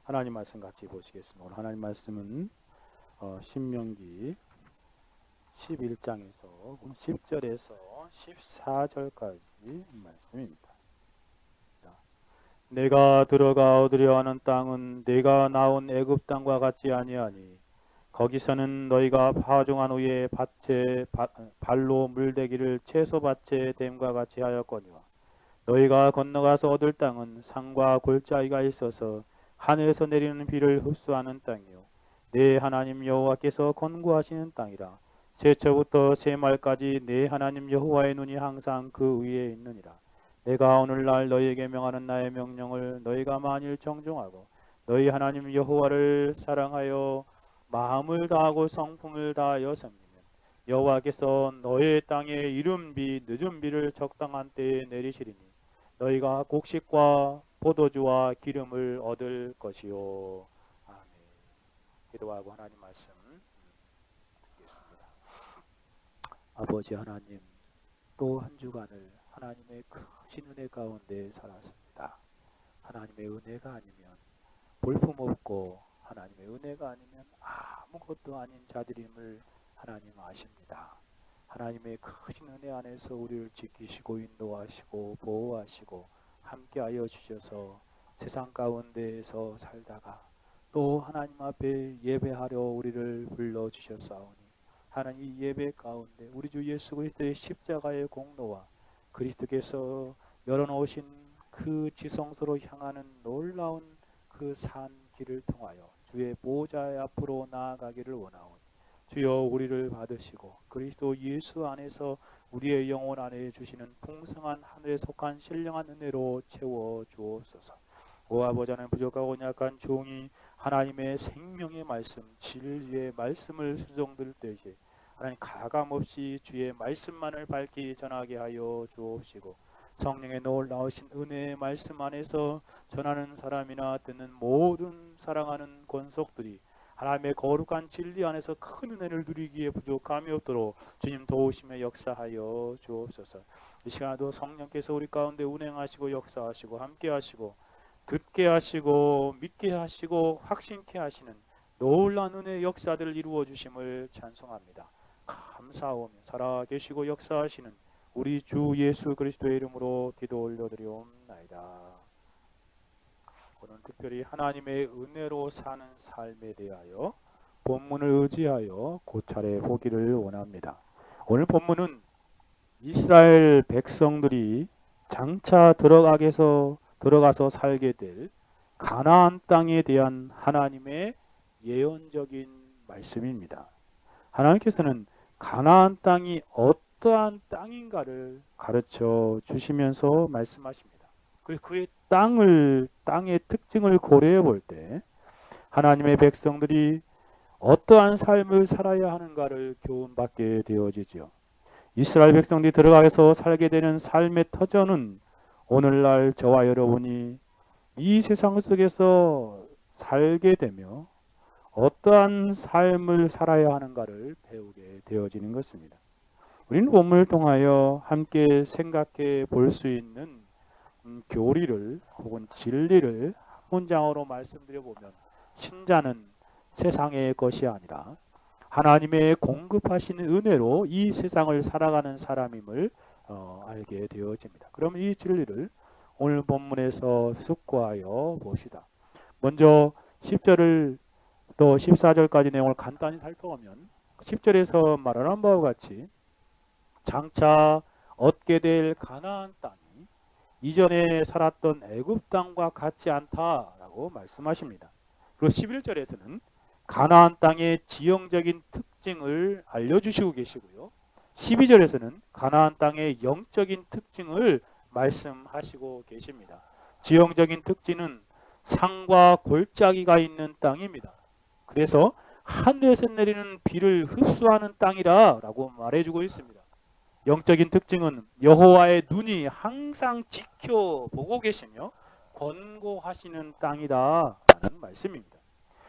하나님 말씀 같이 보시겠습니다. 오늘 하나님 말씀은 신명기 11장에서 10절에서 14절까지 말씀입니다. 내가 들어가 얻으려 하는 땅은 내가 나온 애굽 땅과 같지 아니하니 거기서는 너희가 파종한 후에 밭에 발로 물대기를 채소밭에 댐과 같이 하였거니와 너희가 건너가서 얻을 땅은 산과 골짜기가 있어서 하늘에서 내리는 비를 흡수하는 땅이요 내 하나님 여호와께서 권고하시는 땅이라. 제초부터 새말까지 내 하나님 여호와의 눈이 항상 그 위에 있느니라. 내가 오늘날 너희에게 명하는 나의 명령을 너희가 만일 정종하고 너희 하나님 여호와를 사랑하여 마음을 다하고 성품을 다하여 섬기면 여호와께서 너희 땅에 이른 비 늦은 비를 적당한 때에 내리시리니 너희가 곡식과 포도주와 기름을 얻을 것이요. 아멘. 기도하고 하나님 말씀 듣겠습니다. 아버지 하나님, 또 한 주간을 하나님의 크신 은혜 가운데 살았습니다. 하나님의 은혜가 아니면 볼품없고 하나님의 은혜가 아니면 아무것도 아닌 자들임을 하나님 아십니다. 하나님의 크신 은혜 안에서 우리를 지키시고 인도하시고 보호하시고 함께하여 주셔서 세상 가운데에서 살다가 또 하나님 앞에 예배하려 우리를 불러주셨사오니 하나님 이 예배 가운데 우리 주 예수 그리스도의 십자가의 공로와 그리스도께서 열어놓으신 그 지성소로 향하는 놀라운 그 산 길을 통하여 주의 보좌 앞으로 나아가기를 원하오니 주여 우리를 받으시고 그리스도 예수 안에서 우리의 영혼 안에 주시는 풍성한 하늘에 속한 신령한 은혜로 채워 주옵소서. 오 아버지 하나님, 부족하고 약한 종이 하나님의 생명의 말씀 진리의 말씀을 수종들 때에 하나님 가감없이 주의 말씀만을 밝히 전하게 하여 주옵시고 성령의 놀라우신 은혜의 말씀 안에서 전하는 사람이나 듣는 모든 사랑하는 권속들이 하나님의 거룩한 진리 안에서 큰 은혜를 누리기에 부족함이 없도록 주님 도우심에 역사하여 주옵소서. 이 시간에도 성령께서 우리 가운데 운행하시고 역사하시고 함께 하시고 듣게 하시고 믿게 하시고 확신케 하시는 놀라운 은혜의 역사들을 이루어 주심을 찬송합니다. 감사하오며 살아계시고 역사하시는 우리 주 예수 그리스도의 이름으로 기도 올려드리옵나이다. 오늘 특별히 하나님의 은혜로 사는 삶에 대하여 본문을 의지하여 고찰해 보기를 원합니다. 오늘 본문은 이스라엘 백성들이 장차 들어가서 살게 될 가나안 땅에 대한 하나님의 예언적인 말씀입니다. 하나님께서는 가나안 땅이 어떠한 땅인가를 가르쳐 주시면서 말씀하십니다. 그리고 그의 땅의 특징을 고려해 볼 때 하나님의 백성들이 어떠한 삶을 살아야 하는가를 교훈받게 되어지죠. 이스라엘 백성들이 들어가서 살게 되는 삶의 터전은 오늘날 저와 여러분이 이 세상 속에서 살게 되며 어떠한 삶을 살아야 하는가를 배우게 되어지는 것입니다. 우리는 본문을 통하여 함께 생각해 볼 수 있는 교리를 혹은 진리를 한 문장으로 말씀드려 보면 신자는 세상의 것이 아니라 하나님의 공급하시는 은혜로 이 세상을 살아가는 사람임을 알게 되어집니다. 그럼 이 진리를 오늘 본문에서 숙고하여 봅시다. 먼저 10절을 또 14절까지 내용을 간단히 살펴보면 10절에서 말하는 바와 같이 장차 얻게 될 가나안 땅이 이전에 살았던 애굽 땅과 같지 않다라고 말씀하십니다. 그리고 11절에서는 가나안 땅의 지형적인 특징을 알려주시고 계시고요. 12절에서는 가나안 땅의 영적인 특징을 말씀하시고 계십니다. 지형적인 특징은 산과 골짜기가 있는 땅입니다. 그래서 하늘에서 내리는 비를 흡수하는 땅이라 라고 말해주고 있습니다. 영적인 특징은 여호와의 눈이 항상 지켜보고 계시며 권고하시는 땅이다 라는 말씀입니다.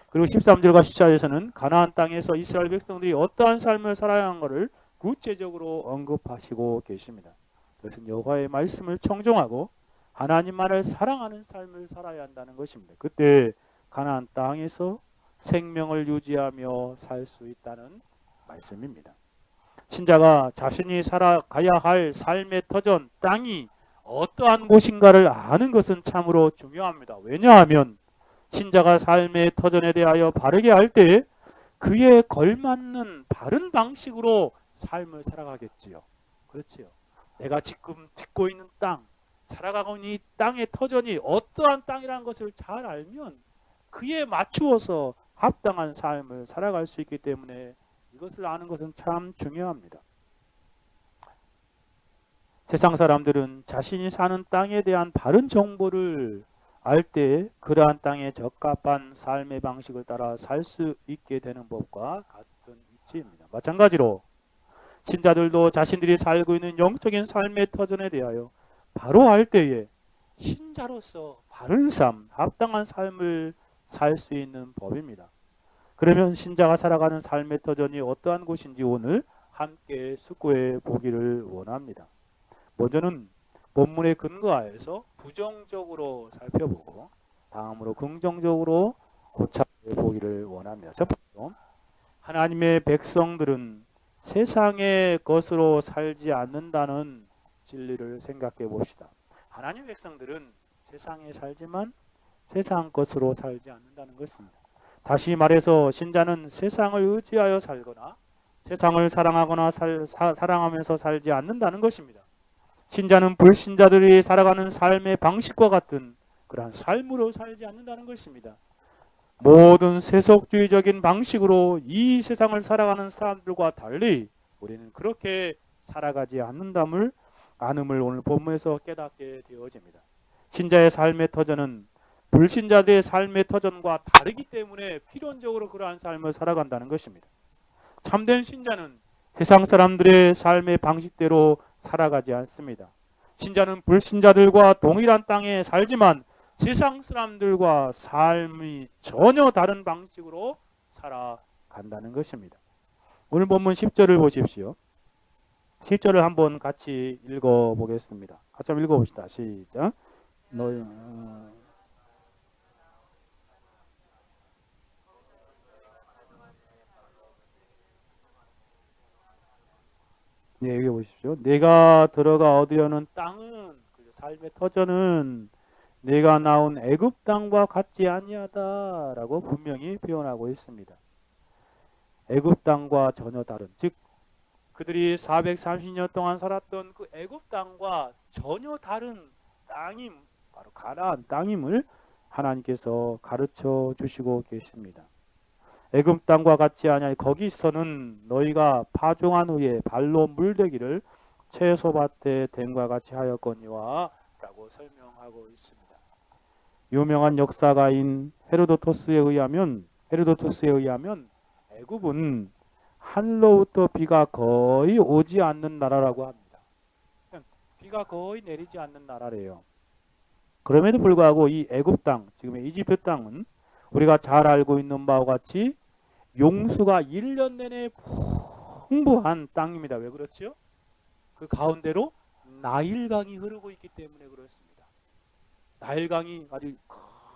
그리고 13절과 14절에서는 가나안 땅에서 이스라엘 백성들이 어떠한 삶을 살아야 하는 것을 구체적으로 언급하시고 계십니다. 그것은 여호와의 말씀을 청종하고 하나님만을 사랑하는 삶을 살아야 한다는 것입니다. 그때 가나안 땅에서 생명을 유지하며 살 수 있다는 말씀입니다. 신자가 자신이 살아가야 할 삶의 터전, 땅이 어떠한 곳인가를 아는 것은 참으로 중요합니다. 왜냐하면 신자가 삶의 터전에 대하여 바르게 알 때 그에 걸맞는 바른 방식으로 삶을 살아가겠지요. 그렇지요. 내가 지금 짓고 있는 땅, 살아가고 있는 이 땅의 터전이 어떠한 땅이라는 것을 잘 알면 그에 맞추어서 합당한 삶을 살아갈 수 있기 때문에 이것을 아는 것은 참 중요합니다. 세상 사람들은 자신이 사는 땅에 대한 바른 정보를 알 때 그러한 땅에 적합한 삶의 방식을 따라 살 수 있게 되는 법과 같은 이치입니다. 마찬가지로 신자들도 자신들이 살고 있는 영적인 삶의 터전에 대하여 바로 알 때에 신자로서 바른 삶, 합당한 삶을 살 수 있는 법입니다. 그러면 신자가 살아가는 삶의 터전이 어떠한 곳인지 오늘 함께 숙고해 보기를 원합니다. 먼저는 본문에 근거하여서 부정적으로 살펴보고 다음으로 긍정적으로 고찰해 보기를 원합니다. 첫 번째로 하나님의 백성들은 세상의 것으로 살지 않는다는 진리를 생각해 봅시다. 하나님의 백성들은 세상에 살지만 세상 것으로 살지 않는다는 것입니다. 다시 말해서 신자는 세상을 의지하여 살거나 세상을 사랑하거나 사랑하면서 살지 않는다는 것입니다. 신자는 불신자들이 살아가는 삶의 방식과 같은 그러한 삶으로 살지 않는다는 것입니다. 모든 세속주의적인 방식으로 이 세상을 살아가는 사람들과 달리 우리는 그렇게 살아가지 않는다는 안음을 오늘 본문에서 깨닫게 되어집니다. 신자의 삶의 터전은 불신자들의 삶의 터전과 다르기 때문에 필연적으로 그러한 삶을 살아간다는 것입니다. 참된 신자는 세상 사람들의 삶의 방식대로 살아가지 않습니다. 신자는 불신자들과 동일한 땅에 살지만 세상 사람들과 삶이 전혀 다른 방식으로 살아간다는 것입니다. 오늘 본문 10절을 보십시오. 10절을 한번 같이 읽어보겠습니다. 같이 한번 읽어봅시다. 시작. 네, 여기 보십시오. 내가 들어가 얻으려는 땅은, 삶의 터전은 내가 나온 애굽 땅과 같지 아니하다라고 분명히 표현하고 있습니다. 애굽 땅과 전혀 다른, 즉 그들이 430년 동안 살았던 그 애굽 땅과 전혀 다른 땅임, 바로 가나안 땅임을 하나님께서 가르쳐 주시고 계십니다. 애굽 땅과 같지 아니하니 거기서는 너희가 파종한 후에 발로 물대기를 채소밭에 댐과 같이 하였거니와 라고 설명하고 있습니다. 유명한 역사가인 헤로도투스에 의하면 애굽은 하늘로부터 비가 거의 오지 않는 나라라고 합니다. 비가 거의 내리지 않는 나라래요. 그럼에도 불구하고 이 애굽 땅, 지금의 이집트 땅은 우리가 잘 알고 있는 바와 같이 용수가 1년 내내 풍부한 땅입니다. 왜 그렇죠? 그 가운데로 나일강이 흐르고 있기 때문에 그렇습니다. 나일강이 아주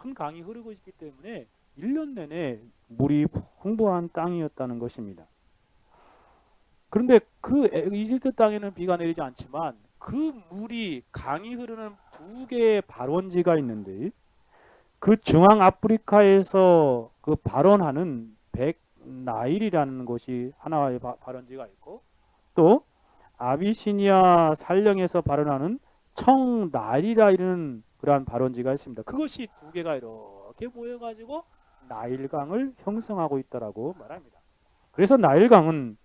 큰 강이 흐르고 있기 때문에 1년 내내 물이 풍부한 땅이었다는 것입니다. 그런데 그 이집트 땅에는 비가 내리지 않지만 그 물이 강이 흐르는 두 개의 발원지가 있는데 그 중앙 아프리카에서 그 발원하는 백나일이라는 곳이 하나의 발원지가 있고 또 아비시니아 산령에서 발원하는 청나일이라는 그러한 발원지가 있습니다. 그것이 두 개가 이렇게 모여가지고 나일강을 형성하고 있다라고 말합니다. 그래서 나일강은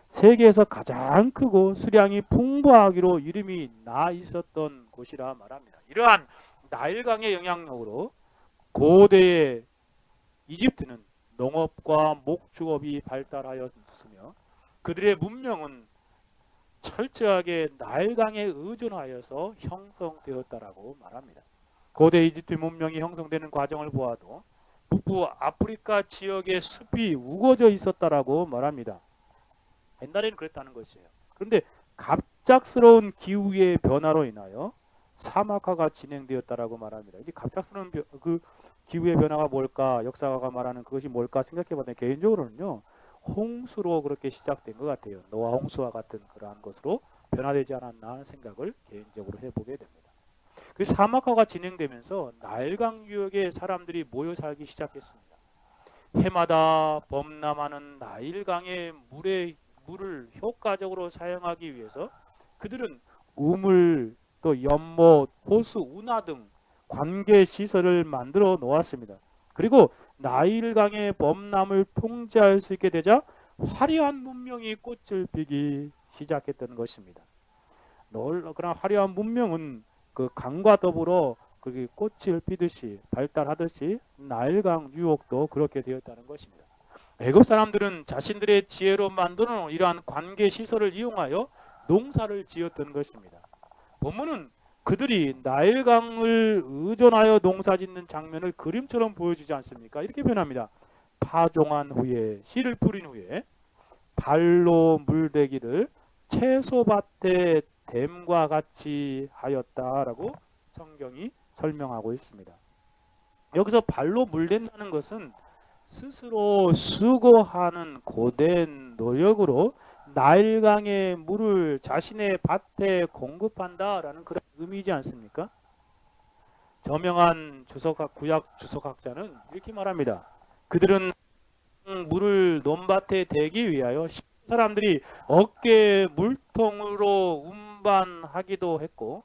세계에서 가장 크고 수량이 풍부하기로 이름이 나 있었던 곳이라 말합니다. 이러한 나일강의 영향력으로 고대의 이집트는 농업과 목축업이 발달하였으며 그들의 문명은 철저하게 나일강에 의존하여서 형성되었다라고 말합니다. 고대 이집트 문명이 형성되는 과정을 보아도 북부 아프리카 지역의 숲이 우거져 있었다라고 말합니다. 옛날에는 그랬다는 것이에요. 그런데 갑작스러운 기후의 변화로 인하여 사막화가 진행되었다라고 말합니다. 이 갑작스러운 그 기후의 변화가 뭘까? 역사가 말하는 그것이 뭘까 생각해봤는데 개인적으로는요. 홍수로 그렇게 시작된 것 같아요. 노아 홍수와 같은 그러한 것으로 변화되지 않았나 하는 생각을 개인적으로 해보게 됩니다. 그 사막화가 진행되면서 나일강 유역에 사람들이 모여 살기 시작했습니다. 해마다 범람하는 나일강의 물을 효과적으로 사용하기 위해서 그들은 우물, 또 연못, 호수, 운하 등 관계 시설을 만들어 놓았습니다. 그리고 나일강의 범람을 통제할 수 있게 되자 화려한 문명이 꽃을 피기 시작했던 것입니다. 그러나 화려한 문명은 그 강과 더불어 그 꽃을 피듯이 발달하듯이 나일강 유역도 그렇게 되었다는 것입니다. 애굽 사람들은 자신들의 지혜로 만들어 놓은 이러한 관계 시설을 이용하여 농사를 지었던 것입니다. 본문은 그들이 나일강을 의존하여 농사짓는 장면을 그림처럼 보여주지 않습니까? 이렇게 표현합니다. 파종한 후에 씨를 뿌린 후에 발로 물대기를 채소밭에 댐과 같이 하였다라고 성경이 설명하고 있습니다. 여기서 발로 물댄다는 것은 스스로 수고하는 고된 노력으로 나일강의 물을 자신의 밭에 공급한다라는 그런 의미이지 않습니까? 저명한 구약 주석학자는 이렇게 말합니다. 그들은 물을 논밭에 대기 위하여 사람들이 어깨 물통으로 운반하기도 했고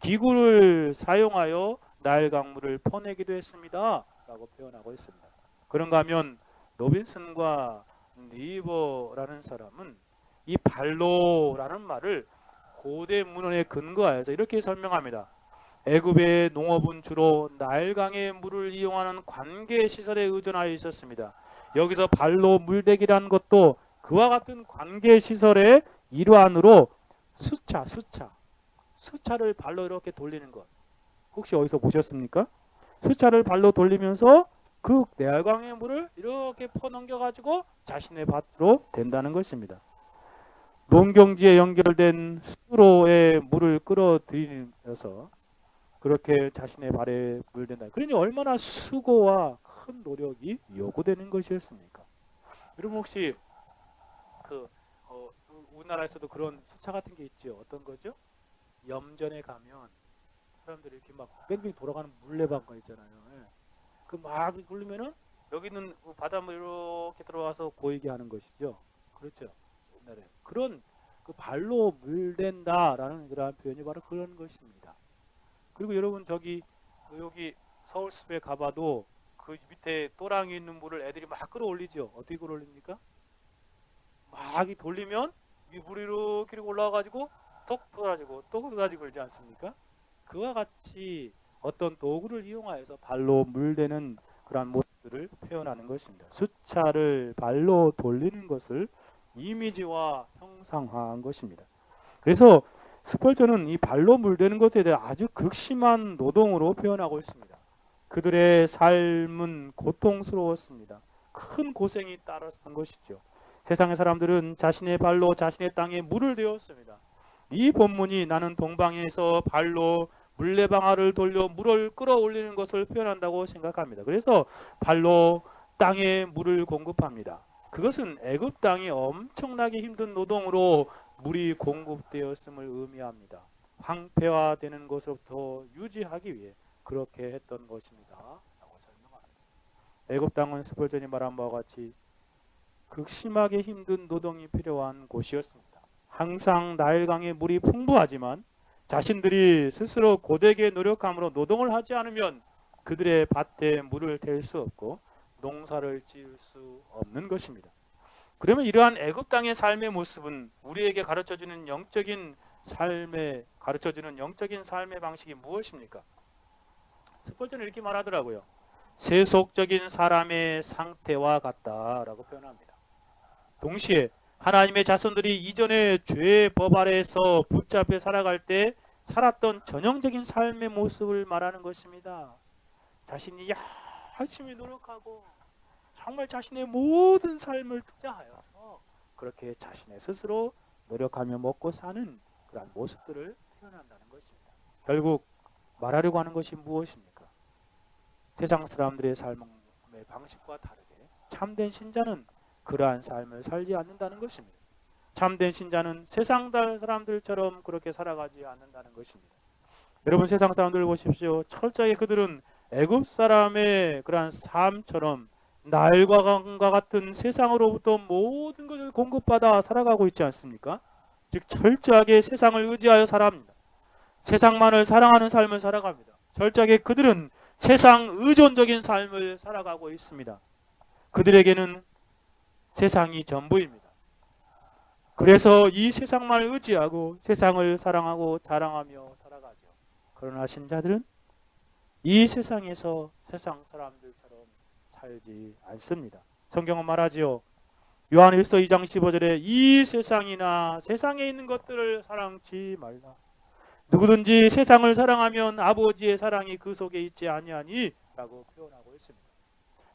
기구를 사용하여 나일강물을 퍼내기도 했습니다 라고 표현하고 있습니다. 그런가 하면 로빈슨과 니버라는 사람은 이 발로라는 말을 고대 문헌에 근거하여서 이렇게 설명합니다. 애굽의 농업은 주로 나일강의 물을 이용하는 관계 시설에 의존하여 있었습니다. 여기서 발로 물대기라는 것도 그와 같은 관계 시설의 일환으로 수차를 발로 이렇게 돌리는 것. 혹시 어디서 보셨습니까? 수차를 발로 돌리면서 그 나일강의 물을 이렇게 퍼넘겨 가지고 자신의 밭으로 댄다는 것입니다. 농경지에 연결된 수로에 물을 끌어들이면서 그렇게 자신의 발에 물댄다. 그러니 얼마나 수고와 큰 노력이 요구되는 것이었습니까? 여러분 혹시 우리나라에서도 그런 수차 같은 게 있죠. 어떤 거죠? 염전에 가면 사람들이 이렇게 막 뺑뺑 돌아가는 물레방가 있잖아요. 예. 그 막 굴리면은 여기 있는 바닷물 이렇게 들어와서 보이게 하는 것이죠. 그렇죠. 옛날에 그런 그 발로 물댄다라는 그런 표현이 바로 그런 것입니다. 그리고 여러분 여기 서울숲에 가봐도 그 밑에 또랑이 있는 물을 애들이 막 끌어올리죠. 어떻게 끌어올립니까? 막 돌리면 이 물이 이렇게 올라와가지고 똑 쏟아지고 또 쏟아지고 그러지 않습니까? 그와 같이 어떤 도구를 이용하여서 발로 물대는 그러한 모습들을 표현하는 것입니다. 수차를 발로 돌리는 것을 이미지와 형상화한 것입니다. 그래서 스펄전은 이 발로 물대는 것에 대해 아주 극심한 노동으로 표현하고 있습니다. 그들의 삶은 고통스러웠습니다. 큰 고생이 따랐던 것이죠. 세상의 사람들은 자신의 발로 자신의 땅에 물을 대었습니다. 이 본문이 나는 동방에서 발로 물레방아를 돌려 물을 끌어올리는 것을 표현한다고 생각합니다. 그래서 발로 땅에 물을 공급합니다. 그것은 애굽 땅이 엄청나게 힘든 노동으로 물이 공급되었음을 의미합니다. 황폐화되는 것으로부터 유지하기 위해 그렇게 했던 것입니다. 라고 설명합니다. 애굽 땅은 스펄전이 말한 바와 같이 극심하게 힘든 노동이 필요한 곳이었습니다. 항상 나일강의 물이 풍부하지만 자신들이 스스로 고되게 노력함으로 노동을 하지 않으면 그들의 밭에 물을 댈 수 없고 농사를 지을 수 없는 것입니다. 그러면 이러한 애굽 땅의 삶의 모습은 우리에게 가르쳐주는 영적인 삶의 방식이 무엇입니까? 스펄전은 이렇게 말하더라고요. 세속적인 사람의 상태와 같다라고 표현합니다. 동시에 하나님의 자손들이 이전에 죄의 법 아래에서 붙잡혀 살아갈 때 살았던 전형적인 삶의 모습을 말하는 것입니다. 자신이 열심히 노력하고 정말 자신의 모든 삶을 투자하여서 그렇게 자신의 스스로 노력하며 먹고 사는 그런 모습들을 표현한다는 것입니다. 결국 말하려고 하는 것이 무엇입니까? 세상 사람들의 삶의 방식과 다르게 참된 신자는 그러한 삶을 살지 않는다는 것입니다. 참된 신자는 세상 사람들처럼 그렇게 살아가지 않는다는 것입니다. 여러분, 세상 사람들 보십시오. 철저하게 그들은 애굽 사람의 그러한 삶처럼 날과 강과 같은 세상으로부터 모든 것을 공급받아 살아가고 있지 않습니까? 즉 철저하게 세상을 의지하여 살아갑니다. 세상만을 사랑하는 삶을 살아갑니다. 철저하게 그들은 세상 의존적인 삶을 살아가고 있습니다. 그들에게는 세상이 전부입니다. 그래서 이 세상만을 의지하고 세상을 사랑하고 자랑하며 살아가죠. 그러나 신자들은 이 세상에서 세상 사람들처럼 살지 않습니다. 성경은 말하지요. 요한 1서 2장 15절에 이 세상이나 세상에 있는 것들을 사랑치 말라. 누구든지 세상을 사랑하면 아버지의 사랑이 그 속에 있지 아니하니 라고 표현하고 있습니다.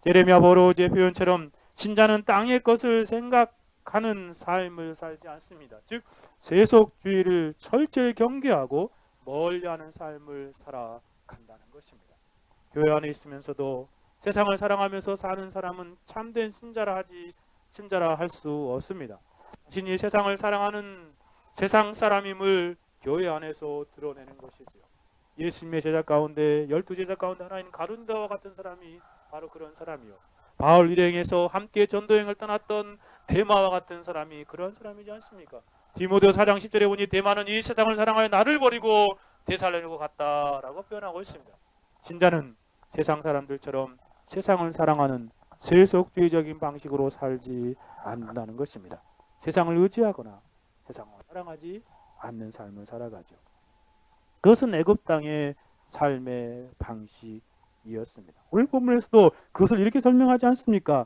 예레미야 버로지의 표현처럼 신자는 땅의 것을 생각하는 삶을 살지 않습니다. 즉 세속주의를 철저히 경계하고 멀리하는 삶을 살아간다는 것입니다. 교회 안에 있으면서도 세상을 사랑하면서 사는 사람은 참된 신자라 할 수 없습니다. 자신이 세상을 사랑하는 세상 사람임을 교회 안에서 드러내는 것이죠. 예수님의 제자 가운데 12제자 가운데 하나인 가룟유다와 같은 사람이 바로 그런 사람이요. 바울 일행에서 함께 전도행을 떠났던 데마와 같은 사람이 그런 사람이지 않습니까? 디모데 4장 10절에 보니 데마는 이 세상을 사랑하여 나를 버리고 데살로니가로 갔다라고 표현하고 있습니다. 신자는 세상 사람들처럼 세상을 사랑하는 세속주의적인 방식으로 살지 않는다는 것입니다. 세상을 의지하거나 세상을 사랑하지 않는 삶을 살아가죠. 그것은 애굽 땅의 삶의 방식이었습니다. 오늘 본문에서도 그것을 이렇게 설명하지 않습니까?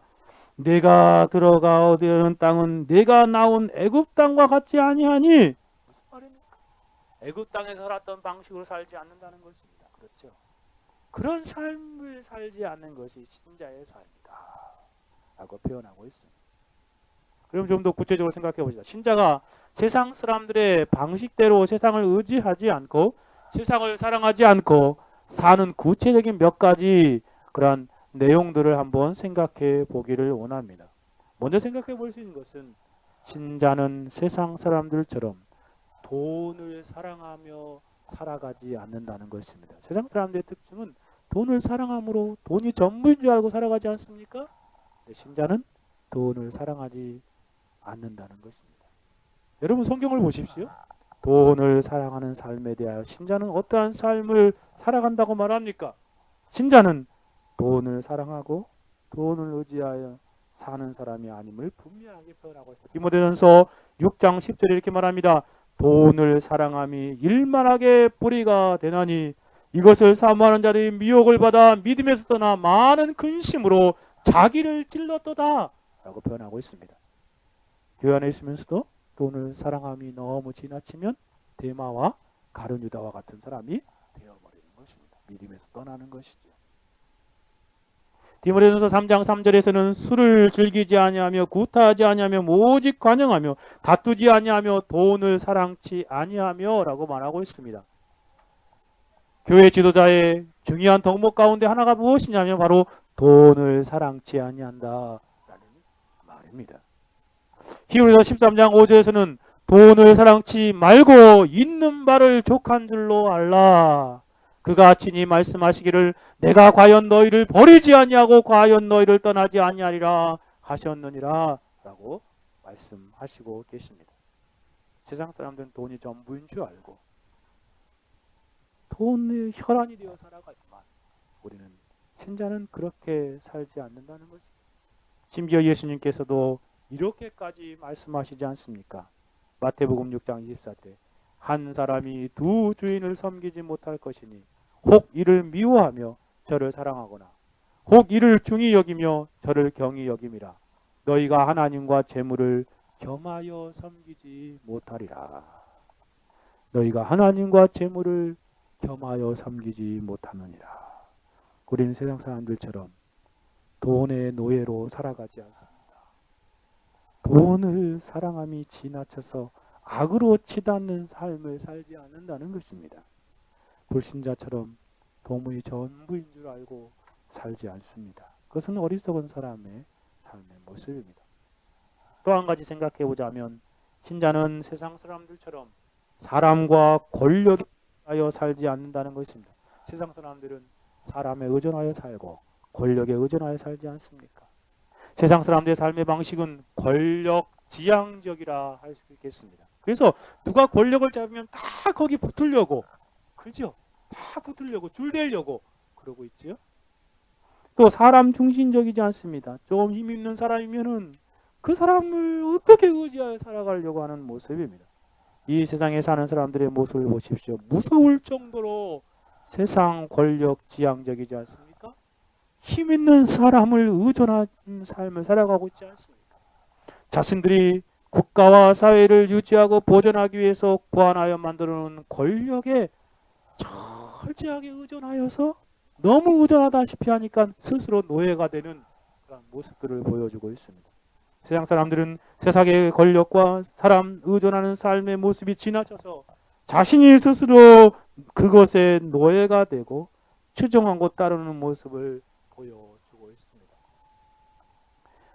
내가 들어가 얻은 땅은 내가 나온 애굽 땅과 같지 아니하니. 무슨 말입니까? 애굽 땅에서 살았던 방식으로 살지 않는다는 것입니다. 그렇죠? 그런 삶을 살지 않는 것이 신자의 삶이다 라고 표현하고 있습니다. 그럼 좀 더 구체적으로 생각해 봅시다. 신자가 세상 사람들의 방식대로 세상을 의지하지 않고 세상을 사랑하지 않고 사는 구체적인 몇 가지 그런 내용들을 한번 생각해 보기를 원합니다. 먼저 생각해 볼 수 있는 것은 신자는 세상 사람들처럼 돈을 사랑하며 살아가지 않는다는 것입니다. 세상 사람들의 특징은 돈을 사랑함으로 돈이 전부인 줄 알고 살아가지 않습니까? 신자는 돈을 사랑하지 않는다는 것입니다. 여러분 성경을 보십시오. 돈을 사랑하는 삶에 대하여 신자는 어떠한 삶을 살아간다고 말합니까? 신자는 돈을 사랑하고 돈을 의지하여 사는 사람이 아님을 분명하게 표현하고 있습니다. 디모데전서 6장 10절에 이렇게 말합니다. 돈을 사랑함이 일만하게 뿌리가 되나니 이것을 사모하는 자들이 미혹을 받아 믿음에서 떠나 많은 근심으로 자기를 찔렀도다 라고 표현하고 있습니다. 교회 안에 있으면서도 돈을 사랑함이 너무 지나치면 데마와 가룟유다와 같은 사람이 되어버리는 것입니다. 믿음에서 떠나는 것이죠. 디모데전서 3장 3절에서는 술을 즐기지 아니하며 구타하지 아니하며 오직 관용하며 다투지 아니하며 돈을 사랑치 아니하며 라고 말하고 있습니다. 교회 지도자의 중요한 덕목 가운데 하나가 무엇이냐면 바로 돈을 사랑치 아니한다 라는 말입니다. 히브리서 13장 5절에서는 돈을 사랑치 말고 있는 바를 족한 줄로 알라. 그가 친히 말씀하시기를 내가 과연 너희를 버리지 아니하고 과연 너희를 떠나지 아니하리라 하셨느니라 라고 말씀하시고 계십니다. 세상 사람들은 돈이 전부인 줄 알고 돈의 혈안이 되어 살아가지만 우리는 신자는 그렇게 살지 않는다는 것입니다. 심지어 예수님께서도 이렇게까지 말씀하시지 않습니까? 마태복음 6장 24절 한 사람이 두 주인을 섬기지 못할 것이니 혹 이를 미워하며 저를 사랑하거나 혹 이를 중히 여기며 저를 경히 여김이라. 너희가 하나님과 재물을 겸하여 섬기지 못하리라. 너희가 하나님과 재물을 겸하여 섬기지 못하느니라. 우리는 세상 사람들처럼 돈의 노예로 살아가지 않습니다. 돈을 사랑함이 지나쳐서 악으로 치닫는 삶을 살지 않는다는 것입니다. 불신자처럼 돈이 전부인 줄 알고 살지 않습니다. 그것은 어리석은 사람의 삶의 모습입니다. 또 한 가지 생각해 보자면 신자는 세상 사람들처럼 사람과 권력에 의존하여 살지 않는다는 것입니다. 세상 사람들은 사람에 의존하여 살고 권력에 의존하여 살지 않습니까? 세상 사람들의 삶의 방식은 권력 지향적이라 할 수 있겠습니다. 그래서 누가 권력을 잡으면 다 거기 붙으려고, 그죠? 다 붙으려고 줄대려고 그러고 있지요. 또 사람 중심적이지 않습니다. 좀 힘 있는 사람이면은 그 사람을 어떻게 의지하여 살아가려고 하는 모습입니다. 이 세상에 사는 사람들의 모습을 보십시오. 무서울 정도로 세상 권력 지향적이지 않습니까? 힘 있는 사람을 의존하는 삶을 살아가고 있지 않습니까? 자신들이 국가와 사회를 유지하고 보존하기 위해서 고안하여 만들어 놓은 권력에 철저하게 의존하여서 너무 의존하다시피 하니까 스스로 노예가 되는 그런 모습들을 보여주고 있습니다. 세상 사람들은 세상의 권력과 사람 의존하는 삶의 모습이 지나쳐서 자신이 스스로 그것의 노예가 되고 추종하고 따르는 모습을 보여주고 있습니다.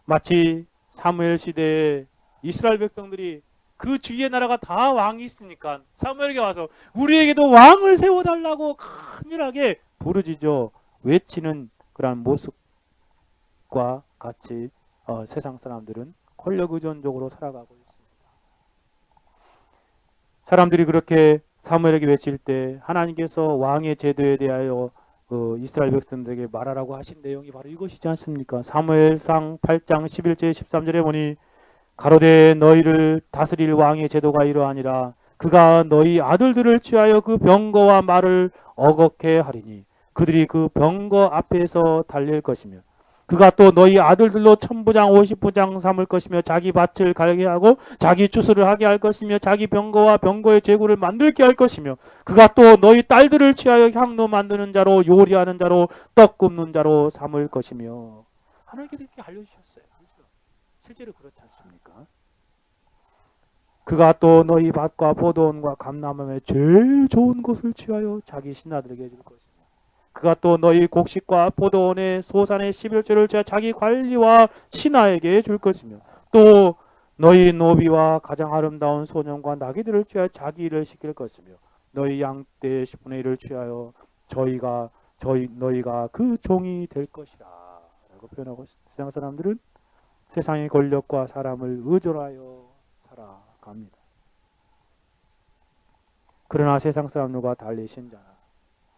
마치 사무엘 시대에 이스라엘 백성들이 그 주위의 나라가 다 왕이 있으니까 사무엘에게 와서 우리에게도 왕을 세워달라고 강렬하게 부르짖어 외치는 그런 모습과 같이 세상 사람들은 권력 의존적으로 살아가고 있습니다. 사람들이 그렇게 사무엘에게 외칠 때 하나님께서 왕의 제도에 대하여 이스라엘 백성들에게 말하라고 하신 내용이 바로 이것이지 않습니까? 사무엘상 8장 11절 13절에 보니 가로되 너희를 다스릴 왕의 제도가 이러하니라. 그가 너희 아들들을 취하여 그 병거와 말을 어겁게 하리니 그들이 그 병거 앞에서 달릴 것이며 그가 또 너희 아들들로 천부장 50부장 삼을 것이며 자기 밭을 갈게 하고 자기 추수를 하게 할 것이며 자기 병거와 병거의 제구를 만들게 할 것이며 그가 또 너희 딸들을 취하여 향로 만드는 자로 요리하는 자로 떡 굽는 자로 삼을 것이며 하나님께서 이렇게 알려주셨어요. 실제로 그렇지 않습니까? 그가 또 너희 밭과 포도원과 감람함에 제일 좋은 것을 취하여 자기 신하들에게 줄 것이며 그가 또 너희 곡식과 포도원의 소산의 11조를 취하여 자기 관리와 신하에게 줄 것이며 또 너희 노비와 가장 아름다운 소년과 나귀들을 취하여 자기 일을 시킬 것이며 너희 양떼의 10분의 1을 취하여 너희가 그 종이 될 것이라 라고 표현하고 있습니다. 세상 사람들은 세상의 권력과 사람을 의존하여 살아갑니다. 그러나 세상 사람들과 달리 신자는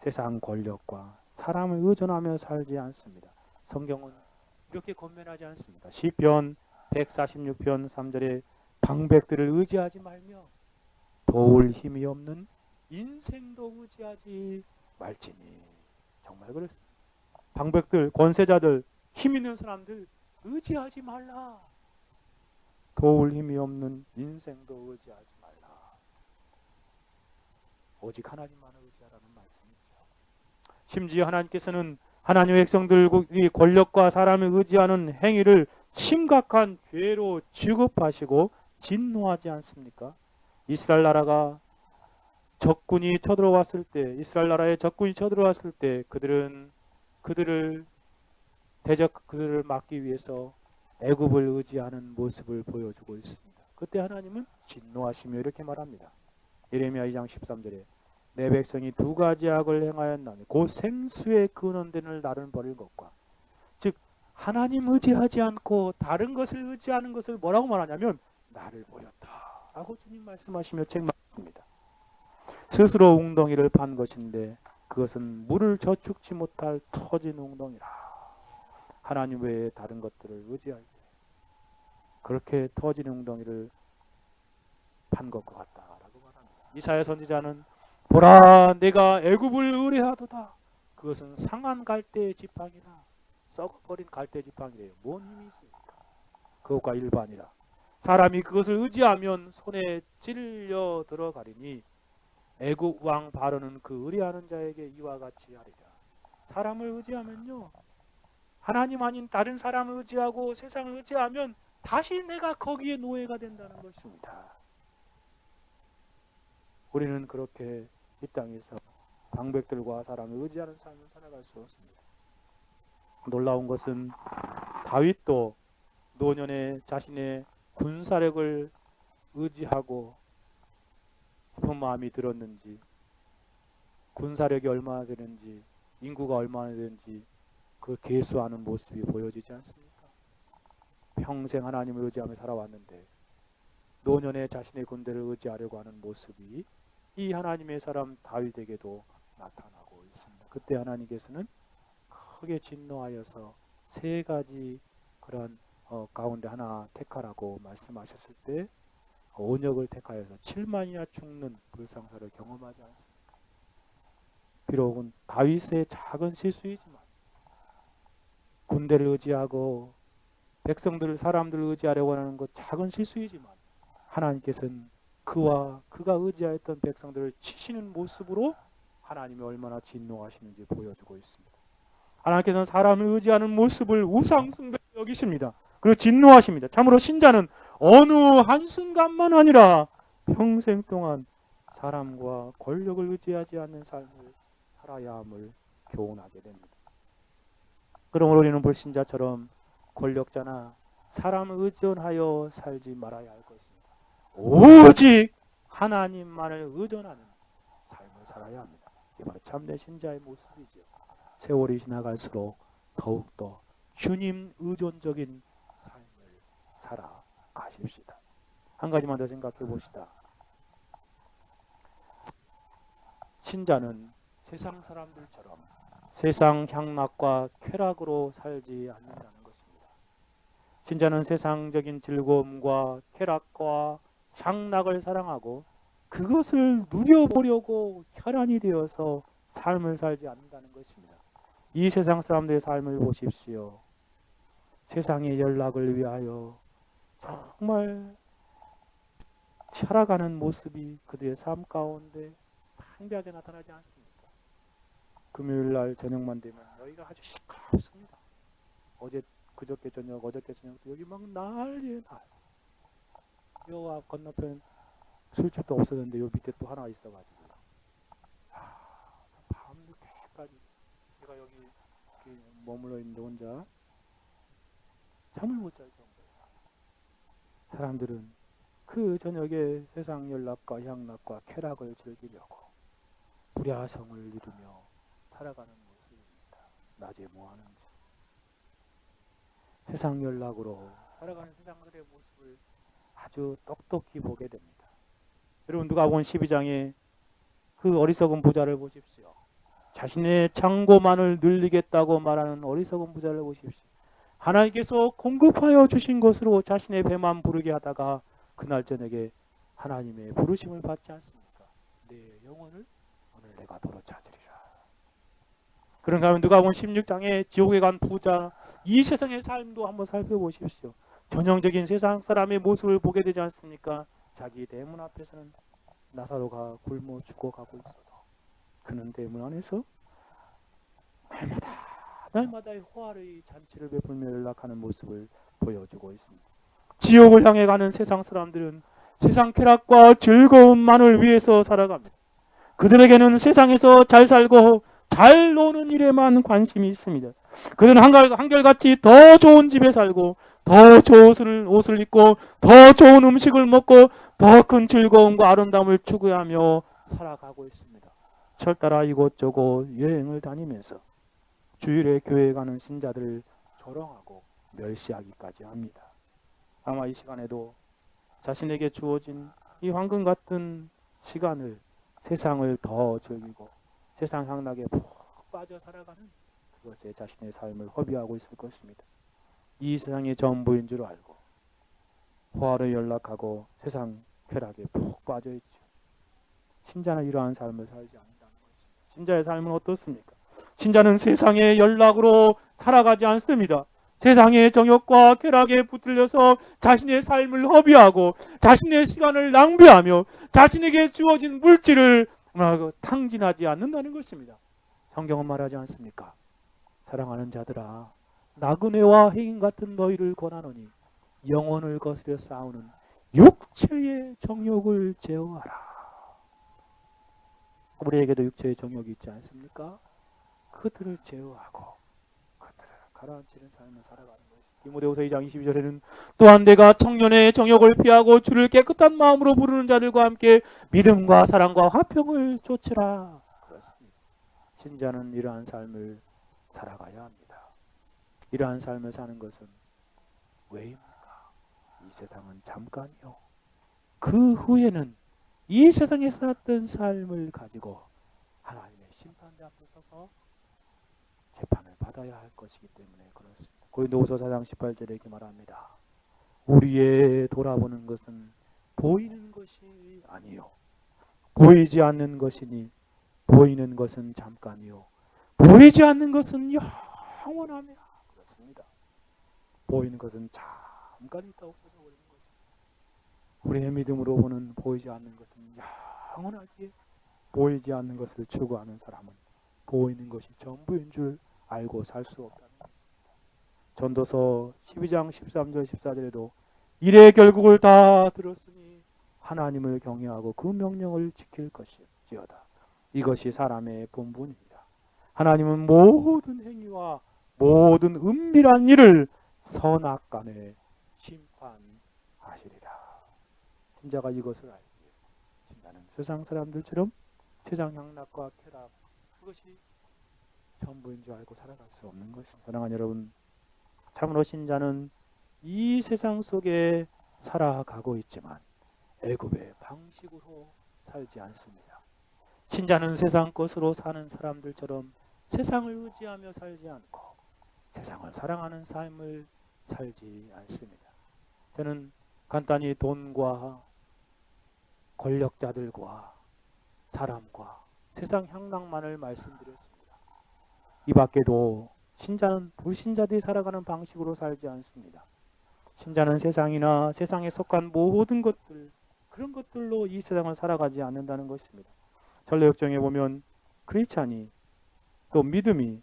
세상 권력과 사람을 의존하며 살지 않습니다. 성경은 이렇게 권면하지 않습니다. 시편 146편 3절에 방백들을 의지하지 말며 도울 힘이 없는 인생도 의지하지 말지니. 정말 그렇습니다. 방백들, 권세자들, 힘 있는 사람들 의지하지 말라. 도울 힘이 없는 인생도 의지하지 말라. 오직 하나님만을 의지하라는 말씀이죠. 심지어 하나님께서는 하나님의 백성들이 권력과 사람을 의지하는 행위를 심각한 죄로 취급하시고 진노하지 않습니까? 이스라엘 나라가 적군이 쳐들어왔을 때, 이스라엘 나라에 적군이 쳐들어왔을 때 그들을 막기 위해서 애굽을 의지하는 모습을 보여주고 있습니다. 그때 하나님은 진노하시며 이렇게 말합니다. 예레미야 2장 13절에 내 백성이 두 가지 악을 행하였나니 곧 생수의 근원되는 나를 버릴 것과, 즉 하나님 의지하지 않고 다른 것을 의지하는 것을 뭐라고 말하냐면 나를 버렸다 라고 주님 말씀하시며 책망합니다. 스스로 웅덩이를 판 것인데 그것은 물을 저축지 못할 터진 웅덩이라. 하나님 외에 다른 것들을 의지할 때 그렇게 터진 웅덩이를 판 것과 같다라고 말합니다. 이사야 선지자는 보라 내가 애굽을 의뢰하도다. 그것은 상한 갈대의 지팡이라. 썩어버린 갈대 지팡이래요. 뭔 힘이 있습니까? 그것과 일반이라. 사람이 그것을 의지하면 손에 찔려 들어가리니 애굽 왕 바로는 그 의뢰하는 자에게 이와 같이 하리라. 사람을 의지하면요, 하나님 아닌 다른 사람을 의지하고 세상을 의지하면 다시 내가 거기에 노예가 된다는 것입니다. 우리는 그렇게 이 땅에서 방백들과 사람을 의지하는 삶을 살아갈 수 없습니다. 놀라운 것은 다윗도 노년에 자신의 군사력을 의지하고 싶은 마음이 들었는지, 군사력이 얼마나 되는지, 인구가 얼마나 되는지 그 계수하는 모습이 보여지지 않습니까? 평생 하나님을 의지하며 살아왔는데 노년에 자신의 군대를 의지하려고 하는 모습이 이 하나님의 사람 다윗에게도 나타나고 있습니다. 그때 하나님께서는 크게 진노하여서 세 가지 그런 가운데 하나 택하라고 말씀하셨을 때 언역을 택하여서 7만이나 죽는 불상사를 경험하지 않습니다. 비록은 다윗의 작은 실수이지만 군대를 의지하고 백성들을 사람들을 의지하려고 하는 것 작은 실수이지만 하나님께서는 그가 의지하였던 백성들을 치시는 모습으로 하나님이 얼마나 진노하시는지 보여주고 있습니다. 하나님께서는 사람을 의지하는 모습을 우상숭배 여기십니다. 그리고 진노하십니다. 참으로 신자는 어느 한순간만 아니라 평생 동안 사람과 권력을 의지하지 않는 삶을 살아야 함을 교훈하게 됩니다. 그러므로 우리는 불신자처럼 권력자나 사람을 의존하여 살지 말아야 할 것입니다. 오직 하나님만을 의존하는 삶을 살아야 합니다. 이게 바로 참된 신자의 모습이죠. 세월이 지나갈수록 더욱더 주님 의존적인 삶을 살아가십시다. 한 가지만 더 생각해 봅시다. 신자는 세상 사람들처럼 세상 향락과 쾌락으로 살지 않는다는 것입니다. 신자는 세상적인 즐거움과 쾌락과 향락을 사랑하고 그것을 누려보려고 혈안이 되어서 삶을 살지 않는다는 것입니다. 이 세상 사람들의 삶을 보십시오. 세상의 연락을 위하여 정말 살아가는 모습이 그들의 삶 가운데 방대하게 나타나지 않습니까? 금요일날 저녁만 되면 여기가 아주 시끄럽습니다. 그저께 저녁도 여기 막 난리에 날. 요 건너편 술집도 없었는데 요 밑에 또 하나 있어가지고 밤늦게까지 제가 여기 머물러 있는데 혼자 잠을 못 잘 정도예요. 사람들은 그 저녁에 세상 연락과 향락과 쾌락을 즐기려고 불야성을 이루며 살아가는 모습입니다. 낮에 뭐 하는지 세상 연락으로 살아가는 세상들의 모습을 아주 똑똑히 보게 됩니다. 여러분 누가복음 12장에 그 어리석은 부자를 보십시오. 자신의 창고만을 늘리겠다고 말하는 어리석은 부자를 보십시오. 하나님께서 공급하여 주신 것으로 자신의 배만 부르게 하다가 그날 저녁에 하나님의 부르심을 받지 않습니까? 내 영혼을 오늘 내가 도로 찾으리라. 그런가 하면 누가복음 16장에 지옥에 간 부자 이 세상의 삶도 한번 살펴보십시오. 전형적인 세상 사람의 모습을 보게 되지 않습니까? 자기 대문 앞에서는 나사로가 굶어 죽어가고 있어도 그는 대문 안에서 날마다의 호화의 잔치를 베풀며 연락하는 모습을 보여주고 있습니다. 지옥을 향해 가는 세상 사람들은 세상 쾌락과 즐거움만을 위해서 살아갑니다. 그들에게는 세상에서 잘 살고 잘 노는 일에만 관심이 있습니다. 그들은 한결같이 더 좋은 집에 살고 더 좋은 옷을 입고 더 좋은 음식을 먹고 더 큰 즐거움과 아름다움을 추구하며 살아가고 있습니다. 철따라 이곳저곳 여행을 다니면서 주일에 교회에 가는 신자들을 조롱하고 멸시하기까지 합니다. 아마 이 시간에도 자신에게 주어진 이 황금 같은 시간을 세상을 더 즐기고 세상 향락에 푹 빠져 살아가는 그것에 자신의 삶을 허비하고 있을 것입니다. 이 세상의 전부인 줄 알고 호화를 연락하고 세상 쾌락에 푹 빠져 있죠. 신자는 이러한 삶을 살지 않는다는 것입니다. 신자의 삶은 어떻습니까? 신자는 세상의 연락으로 살아가지 않습니다. 세상의 정욕과 쾌락에 붙들려서 자신의 삶을 허비하고 자신의 시간을 낭비하며 자신에게 주어진 물질을 탕진하지 않는다는 것입니다. 성경은 말하지 않습니까? 사랑하는 자들아 나그네와 흑인 같은 너희를 권하노니 영혼을 거스려 싸우는 육체의 정욕을 제어하라. 우리에게도 육체의 정욕이 있지 않습니까? 그들을 제어하고 그들을 가라앉히는 삶을 살아가는 것이. 디모데후서 2장 22절에는 또한 내가 청년의 정욕을 피하고 주를 깨끗한 마음으로 부르는 자들과 함께 믿음과 사랑과 화평을 좇으라. 그렇습니다. 신자는 이러한 삶을 살아가야 합니다. 이러한 삶을 사는 것은 왜입니까? 이 세상은 잠깐이요. 그 후에는 이 세상에 살았던 삶을 가지고 하나님의 심판대 앞에 서서 재판을 받아야 할 것이기 때문에 그렇습니다. 고린도후서 4장 18절에 이렇게 말합니다. 우리의 돌아보는 것은 보이는 것이 아니요 보이지 않는 것이니 보이는 것은 잠깐이요 보이지 않는 것은 영원하며. 그렇습니다. 보이는 것은 잠깐 있다 없어져 버리는 것입니다. 우리의 믿음으로 보는 보이지 않는 것은 영원하기에 보이지 않는 것을 추구하는 사람은 보이는 것이 전부인 줄 알고 살 수 없다는 것입니다. 전도서 12장 13절 14절에도 일의 결국을 다 들었으니 하나님을 경외하고 그 명령을 지킬 것이지어다. 이것이 사람의 본분입니다. 하나님은 모든 행위와 모든 은밀한 일을 선악간에 심판하시리라. 신자가 이것을 알기에 신자는 세상 사람들처럼 세상 향락과 쾌락 그것이 전부인 줄 알고 살아갈 수 없는 것입니다. 사랑하는 여러분, 참으로 신자는 이 세상 속에 살아가고 있지만 애굽의 방식으로 살지 않습니다. 신자는 세상 것으로 사는 사람들처럼 세상을 의지하며 살지 않고 세상을 사랑하는 삶을 살지 않습니다. 저는 간단히 돈과 권력자들과 사람과 세상 향락만을 말씀드렸습니다. 이 밖에도 신자는 불신자들이 살아가는 방식으로 살지 않습니다. 신자는 세상이나 세상에 속한 모든 것들 그런 것들로 이 세상을 살아가지 않는다는 것입니다. 전례역정에 보면 크리스찬이 또 믿음이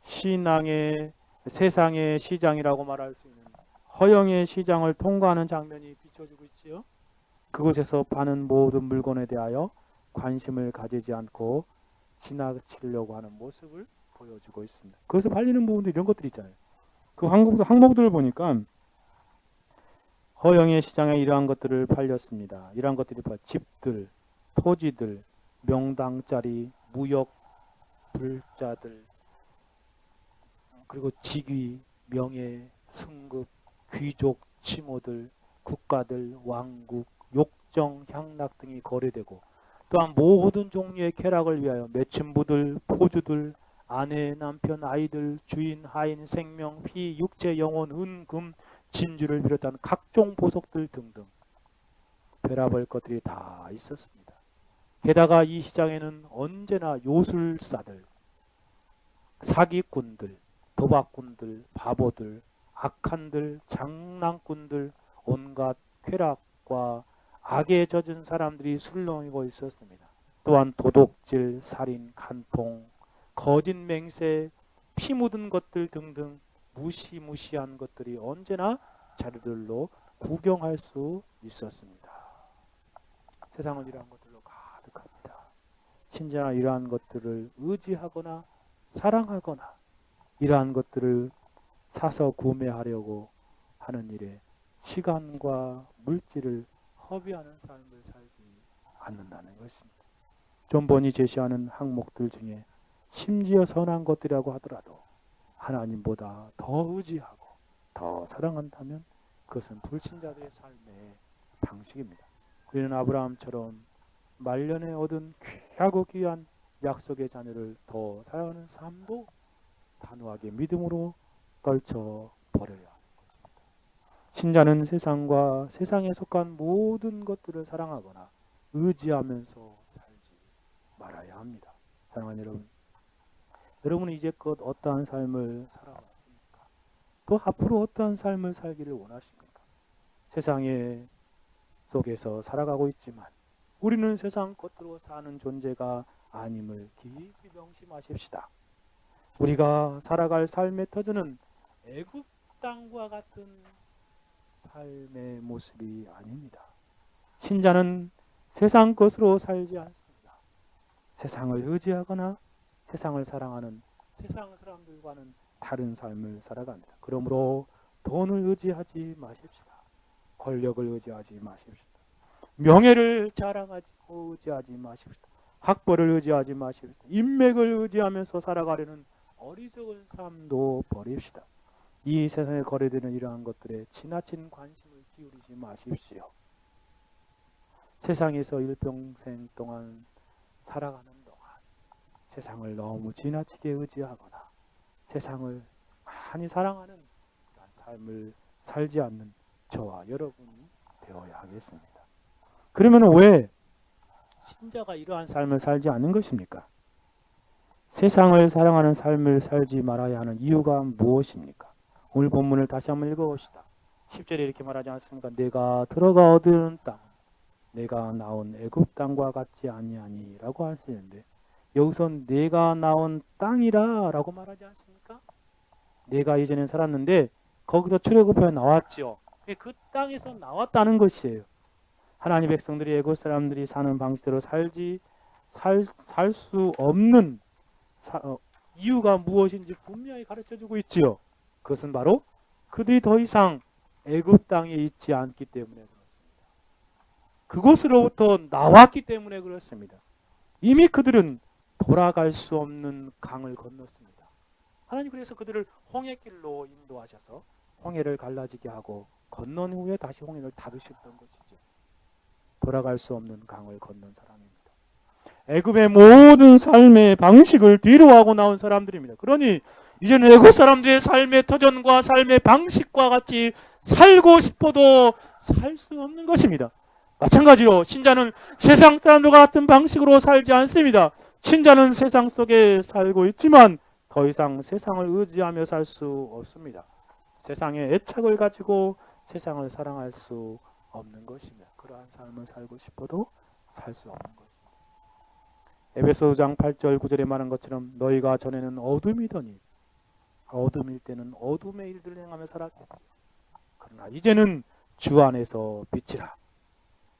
신앙의 세상의 시장이라고 말할 수 있는 허영의 시장을 통과하는 장면이 비춰지고 있지요. 그곳에서 파는 모든 물건에 대하여 관심을 가지지 않고 지나치려고 하는 모습을 보여주고 있습니다. 거기서 팔리는 부분도 이런 것들이 있잖아요. 그 항목들을 보니까 허영의 시장에 이러한 것들을 팔렸습니다. 이러한 것들이 집들, 토지들, 명당짜리, 무역, 불자들, 그리고 직위, 명예, 승급, 귀족, 칭호들, 국가들, 왕국, 욕정, 향락 등이 거래되고 또한 모든 종류의 쾌락을 위하여 매춘부들, 포주들, 아내, 남편, 아이들, 주인, 하인, 생명, 피, 육체, 영혼, 은, 금, 진주를 비롯한 각종 보석들 등등 별의별 것들이 다 있었습니다. 게다가 이 시장에는 언제나 요술사들, 사기꾼들, 도박꾼들, 바보들, 악한들, 장난꾼들, 온갖 쾌락과 악에 젖은 사람들이 술렁이고 있었습니다. 또한 도둑질, 살인, 간통, 거짓 맹세, 피 묻은 것들 등등 무시무시한 것들이 언제나 자료들로 구경할 수 있었습니다. 세상은 이러한 것들로 가득합니다. 신자는 이러한 것들을 의지하거나 사랑하거나 이러한 것들을 사서 구매하려고 하는 일에 시간과 물질을 허비하는 삶을 살지 않는다는 것입니다. 존 번이 제시하는 항목들 중에 심지어 선한 것들이라고 하더라도 하나님보다 더 의지하고 더 사랑한다면 그것은 불신자들의 삶의 방식입니다. 우리는 아브라함처럼 말년에 얻은 귀하고 귀한 약속의 자녀를 더 사랑하는 삶도 단호하게 믿음으로 떨쳐 버려야 하는 것입니다. 신자는 세상과 세상에 속한 모든 것들을 사랑하거나 의지하면서 살지 말아야 합니다. 사랑하는 여러분, 여러분은 이제껏 어떠한 삶을 살아왔습니까? 또 앞으로 어떠한 삶을 살기를 원하십니까? 세상의 속에서 살아가고 있지만 우리는 세상 것으로 사는 존재가 아님을 깊이 명심하십시다. 우리가 살아갈 삶의 터전은 애굽 땅과 같은 삶의 모습이 아닙니다. 신자는 세상 것으로 살지 않습니다. 세상을 의지하거나 세상을 사랑하는 세상 사람들과는 다른 삶을 살아갑니다. 그러므로 돈을 의지하지 마십시다. 권력을 의지하지 마십시다. 명예를 자랑하고 의지하지 마십시다. 학벌을 의지하지 마십시다. 인맥을 의지하면서 살아가려는 어리석은 삶도 버립시다. 이 세상에 거래되는 이러한 것들에 지나친 관심을 기울이지 마십시오. 세상에서 일평생 동안 살아가는 동안 세상을 너무 지나치게 의지하거나 세상을 많이 사랑하는 그런 삶을 살지 않는 저와 여러분이 되어야 하겠습니다. 그러면 왜 신자가 이러한 삶을 살지 않는 것입니까? 세상을 사랑하는 삶을 살지 말아야 하는 이유가 무엇입니까? 오늘 본문을 다시 한번 읽어봅시다. 10절에 이렇게 말하지 않습니까? 내가 들어가 얻은 땅, 내가 나온 애굽 땅과 같지 아니하니 라고 하시는데, 여기서 내가 나온 땅이라 라고 말하지 않습니까? 내가 이전에 살았는데 거기서 출애굽해 나왔죠. 그 땅에서 나왔다는 것이에요. 하나님 백성들이 애굽 사람들이 사는 방식대로 살 수 없는 이유가 무엇인지 분명히 가르쳐주고 있지요. 그것은 바로 그들이 더 이상 애굽 땅에 있지 않기 때문에 그렇습니다. 그곳으로부터 나왔기 때문에 그렇습니다. 이미 그들은 돌아갈 수 없는 강을 건넜습니다. 하나님 그래서 그들을 홍해길로 인도하셔서 홍해를 갈라지게 하고 건넌 후에 다시 홍해를 닫으셨던 것이죠. 돌아갈 수 없는 강을 건넌 사람입니다. 애굽의 모든 삶의 방식을 뒤로하고 나온 사람들입니다. 그러니 이제는 애굽 사람들의 삶의 터전과 삶의 방식과 같이 살고 싶어도 살 수 없는 것입니다. 마찬가지로 신자는 세상 사람들과 같은 방식으로 살지 않습니다. 신자는 세상 속에 살고 있지만 더 이상 세상을 의지하며 살 수 없습니다. 세상의 애착을 가지고 세상을 사랑할 수 없는 것입니다. 그러한 삶을 살고 싶어도 살 수 없는 것입니다. 에베소서 8절 9절에 말한 것처럼 너희가 전에는 어둠이더니 어둠일 때는 어둠의 일들을 행하며 살았겠지. 그러나 이제는 주 안에서 빛이라.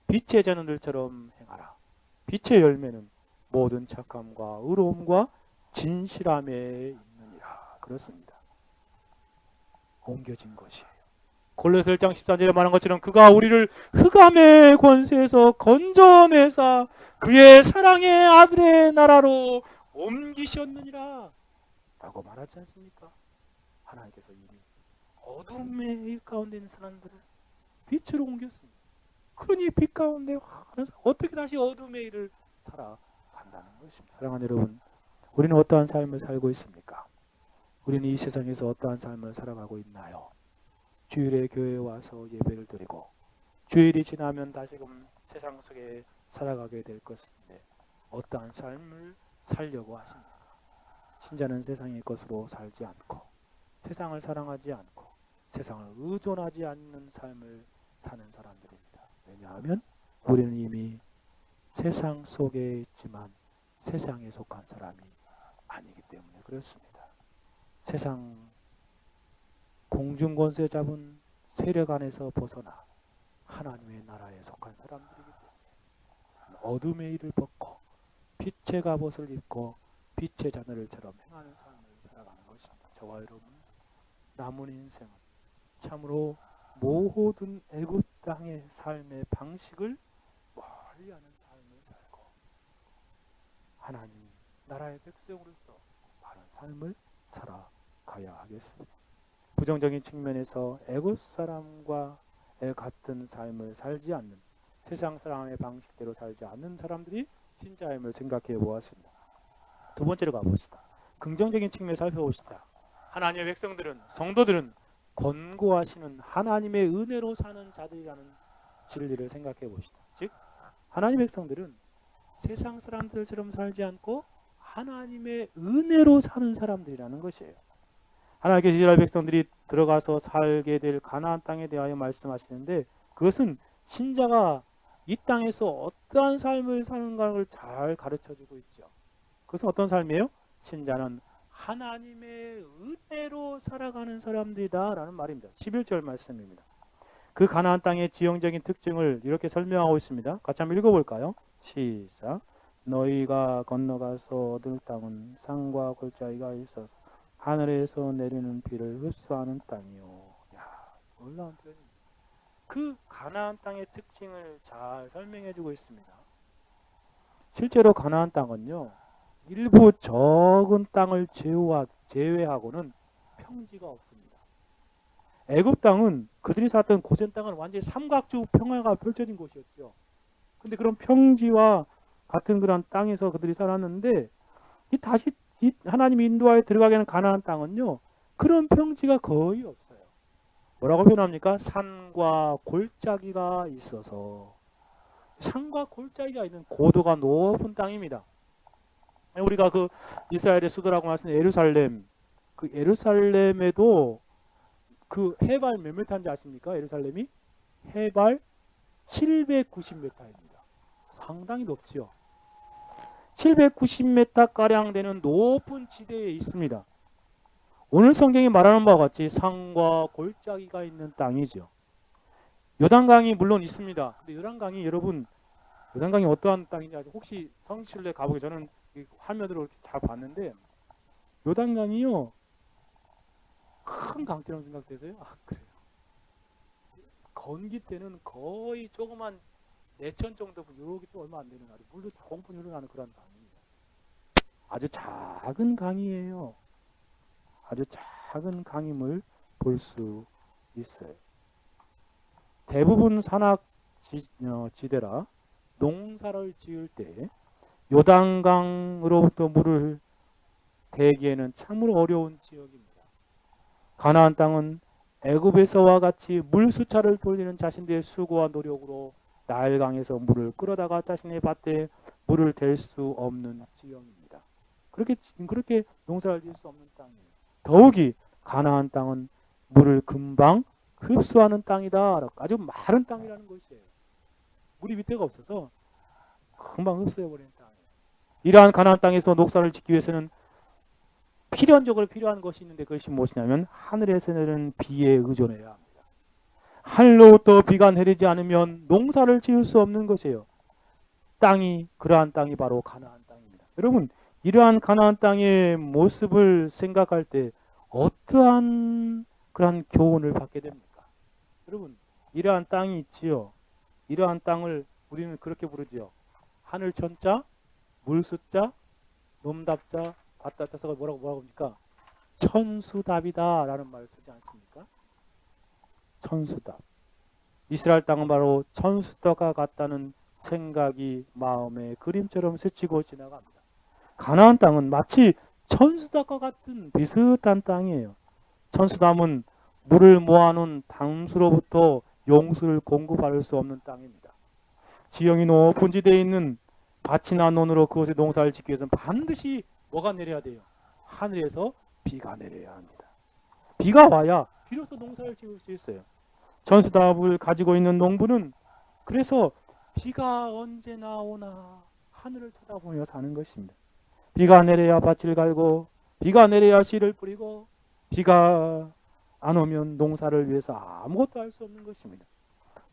빛의 자녀들처럼 행하라. 빛의 열매는 모든 착함과 의로움과 진실함에 있느니라. 그렇습니다. 옮겨진 것이에요. 골로새 1장 14절에 말한 것처럼 그가 우리를 흑암의 권세에서 건져내사 그의 사랑의 아들의 나라로 옮기셨느니라 라고 말하지 않습니까? 하나님께서 이미 어둠의 일 가운데 있는 사람들을 빛으로 옮겼습니다. 그러니 빛 가운데 어떻게 다시 어둠의 일을 살아간다는 것입니다. 사랑하는 여러분, 우리는 어떠한 삶을 살고 있습니까? 우리는 이 세상에서 어떠한 삶을 살아가고 있나요? 주일에 교회에 와서 예배를 드리고 주일이 지나면 다시금 세상 속에 살아가게 될 것인데 어떠한 삶을 살려고 하십니까? 신자는 세상의 것으로 살지 않고 세상을 사랑하지 않고 세상을 의존하지 않는 삶을 사는 사람들입니다. 왜냐하면 우리는 이미 세상 속에 있지만 세상에 속한 사람이 아니기 때문에 그렇습니다. 세상 공중권세 잡은 세력 안에서 벗어나 하나님의 나라에 속한 사람들이기 때문에 어둠의 일을 벗고 빛의 갑옷을 입고 빛의 자녀들처럼 행하는 삶을 살아가는 것입니다. 저와 여러분, 남은 인생은 참으로 모든 애굽 땅의 삶의 방식을 멀리하는 삶을 살고 하나님 나라의 백성으로서 바른 삶을 살아가야 하겠습니다. 부정적인 측면에서 애굽 사람과 같은 삶을 살지 않는 세상 사람의 방식대로 살지 않는 사람들이 신자임을 생각해 보았습니다. 두 번째로 가봅시다. 긍정적인 측면을 살펴봅시다. 하나님의 백성들은 성도들은 권고하시는 하나님의 은혜로 사는 자들이라는 진리를 생각해 봅시다. 즉 하나님의 백성들은 세상 사람들처럼 살지 않고 하나님의 은혜로 사는 사람들이라는 것이에요. 하나님께서 이스라엘 백성들이 들어가서 살게 될 가나안 땅에 대하여 말씀하시는데 그것은 신자가 이 땅에서 어떠한 삶을 사는가를 잘 가르쳐주고 있죠. 그것은 어떤 삶이에요? 신자는 하나님의 은혜로 살아가는 사람들이다 라는 말입니다. 11절 말씀입니다. 그 가나안 땅의 지형적인 특징을 이렇게 설명하고 있습니다. 같이 한번 읽어볼까요? 시작. 너희가 건너가서 얻을 땅은 산과 골짜기가 있어서 하늘에서 내리는 비를 흡수하는 땅이요. 야, 놀라운 표현입니다. 그 가나안 땅의 특징을 잘 설명해주고 있습니다. 실제로 가나안 땅은요, 일부 적은 땅을 제외하고는 평지가 없습니다. 애굽 땅은 그들이 살았던 고센 땅은 완전히 삼각주 평화가 펼쳐진 곳이었죠. 근데 그런 평지와 같은 그런 땅에서 그들이 살았는데 다시 하나님이 인도하여 들어가게 하는 가나안 땅은요, 그런 평지가 거의 없어요. 뭐라고 표현합니까? 산과 골짜기가 있어서, 산과 골짜기가 있는 고도가 높은 땅입니다. 우리가 그 이스라엘의 수도라고 말씀드린 예루살렘, 그 예루살렘에도 그 해발 몇 미터인지 아십니까? 예루살렘이 해발 790m입니다. 상당히 높지요. 790m 가량 되는 높은 지대에 있습니다. 오늘 성경이 말하는 바와 같이 산과 골짜기가 있는 땅이죠. 요단강이 물론 있습니다. 근데 요단강이 여러분, 요단강이 어떠한 땅인지 아세요? 혹시 성실내 가보기 저는 화면으로 이렇게 잘 봤는데 요단강이요, 큰 강처럼 생각되세요? 아, 그래요. 건기 때는 거의 조그만 내천 정도, 이렇게 또 얼마 안 되는 아주 물도 조금 흘러나는 그런 강입니다. 아주 작은 강이에요. 아주 작은 강임을 볼 수 있어요. 대부분 산악 지대라 농사를 지을 때 요단강으로부터 물을 대기에는 참으로 어려운 지역입니다. 가나안 땅은 애굽에서와 같이 물수차를 돌리는 자신들의 수고와 노력으로 나일강에서 물을 끌어다가 자신의 밭에 물을 댈 수 없는 지형입니다. 그렇게 농사를 지을 수 없는 땅이에요. 더욱이 가나안 땅은 물을 금방 흡수하는 땅이다. 아주 마른 땅이라는 것이에요. 물이 밑에가 없어서 금방 흡수해버리는 땅이에요. 이러한 가나안 땅에서 녹사를 짓기 위해서는 필연적으로 필요한 것이 있는데 그것이 무엇이냐면 하늘에서 내리는 비에 의존해야 합니다. 하늘로부터 비가 내리지 않으면 농사를 지을 수 없는 것이에요. 그러한 땅이 바로 가나안 땅입니다. 여러분, 이러한 가나안 땅의 모습을 생각할 때 어떠한 그러한 교훈을 받게 됩니까? 여러분, 이러한 땅이 있지요. 이러한 땅을 우리는 그렇게 부르지요. 하늘 천자, 물 숫자, 놈답자, 밭답자가 뭐라고 합니까? 천수답이다 라는 말을 쓰지 않습니까? 천수답. 이스라엘 땅은 바로 천수답과 같다는 생각이 마음에 그림처럼 스치고 지나갑니다. 가나안 땅은 마치 천수답과 같은 비슷한 땅이에요. 천수담은 물을 모아놓은 담수로부터 용수를 공급할 수 없는 땅입니다. 지형이 높은 지대에 있는 밭이나 논으로 그곳에 농사를 짓기 위해서는 반드시 뭐가 내려야 돼요? 하늘에서 비가 내려야 합니다. 비가 와야 비로소 농사를 지을 수 있어요. 천수답을 가지고 있는 농부는 그래서 비가 언제 나오나 하늘을 쳐다보며 사는 것입니다. 비가 내려야 밭을 갈고 비가 내려야 씨를 뿌리고 비가 안 오면 농사를 위해서 아무것도 할 수 없는 것입니다.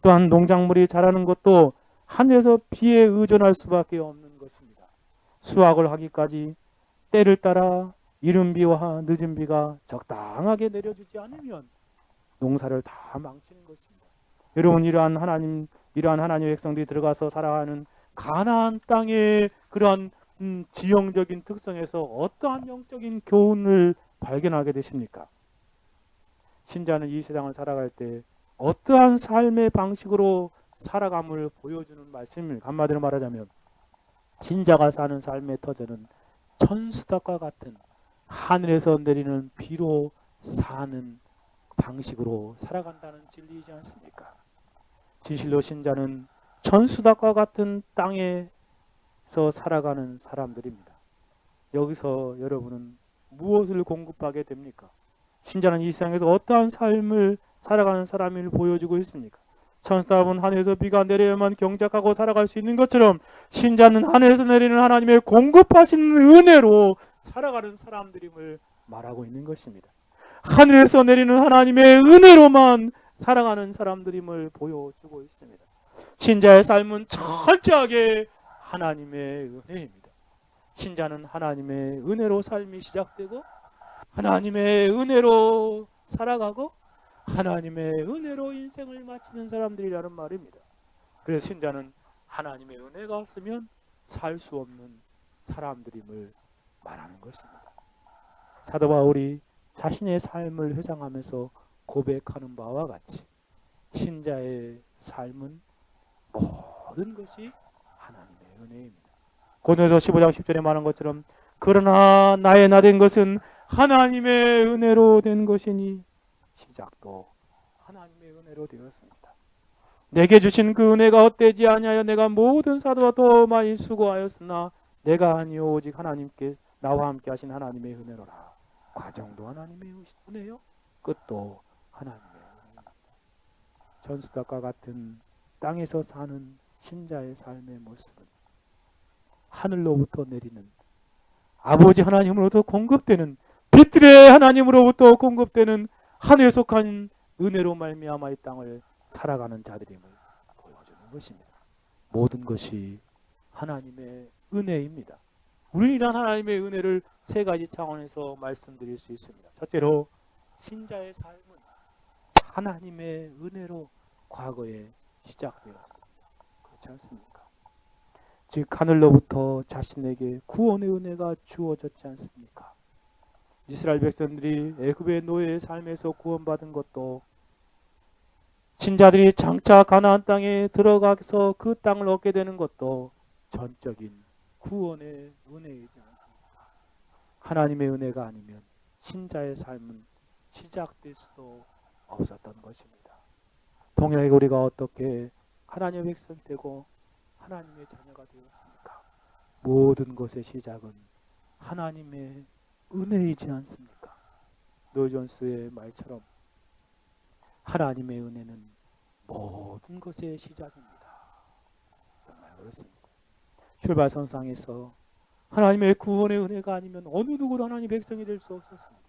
또한 농작물이 자라는 것도 하늘에서 비에 의존할 수밖에 없는 것입니다. 수확을 하기까지 때를 따라 이른 비와 늦은 비가 적당하게 내려주지 않으면 농사를 다 망치는 것입니다. 여러분, 이러한 하나님의 백성들이 들어가서 살아가는 가나안 땅의 그러한 지형적인 특성에서 어떠한 영적인 교훈을 발견하게 되십니까? 신자는 이 세상을 살아갈 때 어떠한 삶의 방식으로 살아감을 보여주는 말씀입니다. 한마디로 말하자면 신자가 사는 삶의 터전은 천수답과 같은 하늘에서 내리는 비로 사는 방식으로 살아간다는 진리이지 않습니까? 진실로 신자는 천수답과 같은 땅에서 살아가는 사람들입니다. 여기서 여러분은 무엇을 공급하게 됩니까? 신자는 이 세상에서 어떠한 삶을 살아가는 사람을 보여주고 있습니까? 천수답은 하늘에서 비가 내려야만 경작하고 살아갈 수 있는 것처럼 신자는 하늘에서 내리는 하나님의 공급하시는 은혜로 살아가는 사람들임을 말하고 있는 것입니다. 하늘에서 내리는 하나님의 은혜로만 살아가는 사람들임을 보여주고 있습니다. 신자의 삶은 철저하게 하나님의 은혜입니다. 신자는 하나님의 은혜로 삶이 시작되고 하나님의 은혜로 살아가고 하나님의 은혜로 인생을 마치는 사람들이라는 말입니다. 그래서 신자는 하나님의 은혜가 없으면 살 수 없는 사람들임을 말하는 것입니다. 사도 바울이 자신의 삶을 회상하면서 고백하는 바와 같이 신자의 삶은 모든 것이 하나님의 은혜입니다. 고린도서 15장 10절에 말한 것처럼 그러나 나의 나 된 것은 하나님의 은혜로 된 것이니 시작도 하나님의 은혜로 되었습니다. 내게 주신 그 은혜가 헛되지 아니하여 내가 모든 사도와 더 많이 수고하였으나 내가 아니요 오직 하나님께 나와 함께 하신 하나님의 은혜로라. 과정도 하나님의 은혜요, 끝도 하나님의 은혜입니다. 전수닭과 같은 땅에서 사는 신자의 삶의 모습은 하늘로부터 내리는 아버지 하나님으로부터 공급되는 빛들의 하나님으로부터 공급되는 하늘에 속한 은혜로 말미암아 이 땅을 살아가는 자들임을 보여주는 것입니다. 모든 것이 하나님의 은혜입니다. 우리는 이런 하나님의 은혜를 세 가지 차원에서 말씀드릴 수 있습니다. 첫째로 신자의 삶은 하나님의 은혜로 과거에 시작되었습니다. 그렇지 않습니까? 즉 하늘로부터 자신에게 구원의 은혜가 주어졌지 않습니까? 이스라엘 백성들이 애굽의 노예의 삶에서 구원받은 것도 신자들이 장차 가나안 땅에 들어가서 그 땅을 얻게 되는 것도 전적인 구원의 은혜이지 않습니까? 하나님의 은혜가 아니면 신자의 삶은 시작될 수도 없었던 것입니다. 동일하게 우리가 어떻게 하나님의 백성이 되고 하나님의 자녀가 되었습니까? 모든 것의 시작은 하나님의 은혜이지 않습니까? 노존스의 말처럼 하나님의 은혜는 모든 것의 시작입니다. 정말 그렇습니다. 출발선상에서 하나님의 구원의 은혜가 아니면 어느 누구도 하나님의 백성이 될 수 없었습니다.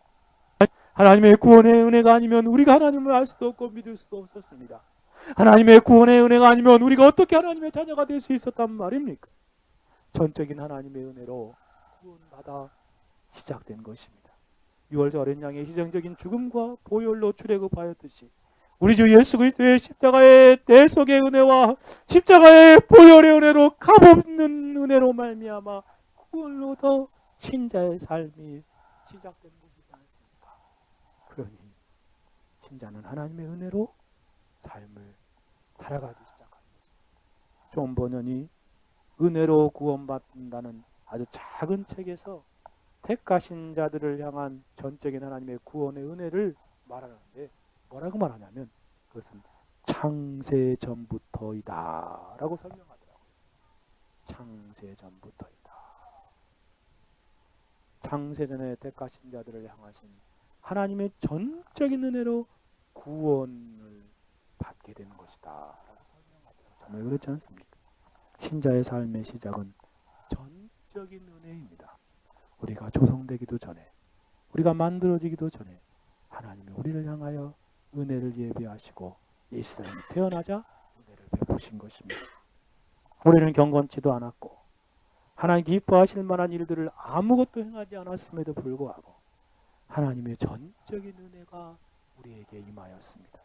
하나님의 구원의 은혜가 아니면 우리가 하나님을 알 수도 없고 믿을 수도 없었습니다. 하나님의 구원의 은혜가 아니면 우리가 어떻게 하나님의 자녀가 될 수 있었단 말입니까? 전적인 하나님의 은혜로 구원받아 시작된 것입니다. 6월 어린 양의 희생적인 죽음과 보혈로 출애굽하였듯이 우리 주 예수 그리스도의 십자가의 대속의 은혜와 십자가의 보혈의 은혜로 값없는 은혜로 말미암아 구원으로 더 신자의 삶이 시작된 것이지 않습니까? 그러니 신자는 하나님의 은혜로 삶을 살아가기 시작합니다. 존 버년이 은혜로 구원받는다는 아주 작은 책에서 택하신 자들을 향한 전적인 하나님의 구원의 은혜를 말하는데 뭐라고 말하냐면 그것은 창세 전부터이다 라고 설명하더라고요. 창세 전부터이다. 창세전에 택하신 자들을 향하신 하나님의 전적인 은혜로 구원을 받게 되는 것이다 라고 설명하더라고요. 정말 그렇지 않습니까? 신자의 삶의 시작은 전적인 은혜입니다. 우리가 조성되기도 전에, 우리가 만들어지기도 전에 하나님이 우리를 향하여 은혜를 예비하시고 이 세상에 태어나자 은혜를 베푸신 것입니다. 우리는 경건치도 않았고 하나님 기뻐하실 만한 일들을 아무것도 행하지 않았음에도 불구하고 하나님의 전적인 은혜가 우리에게 임하였습니다.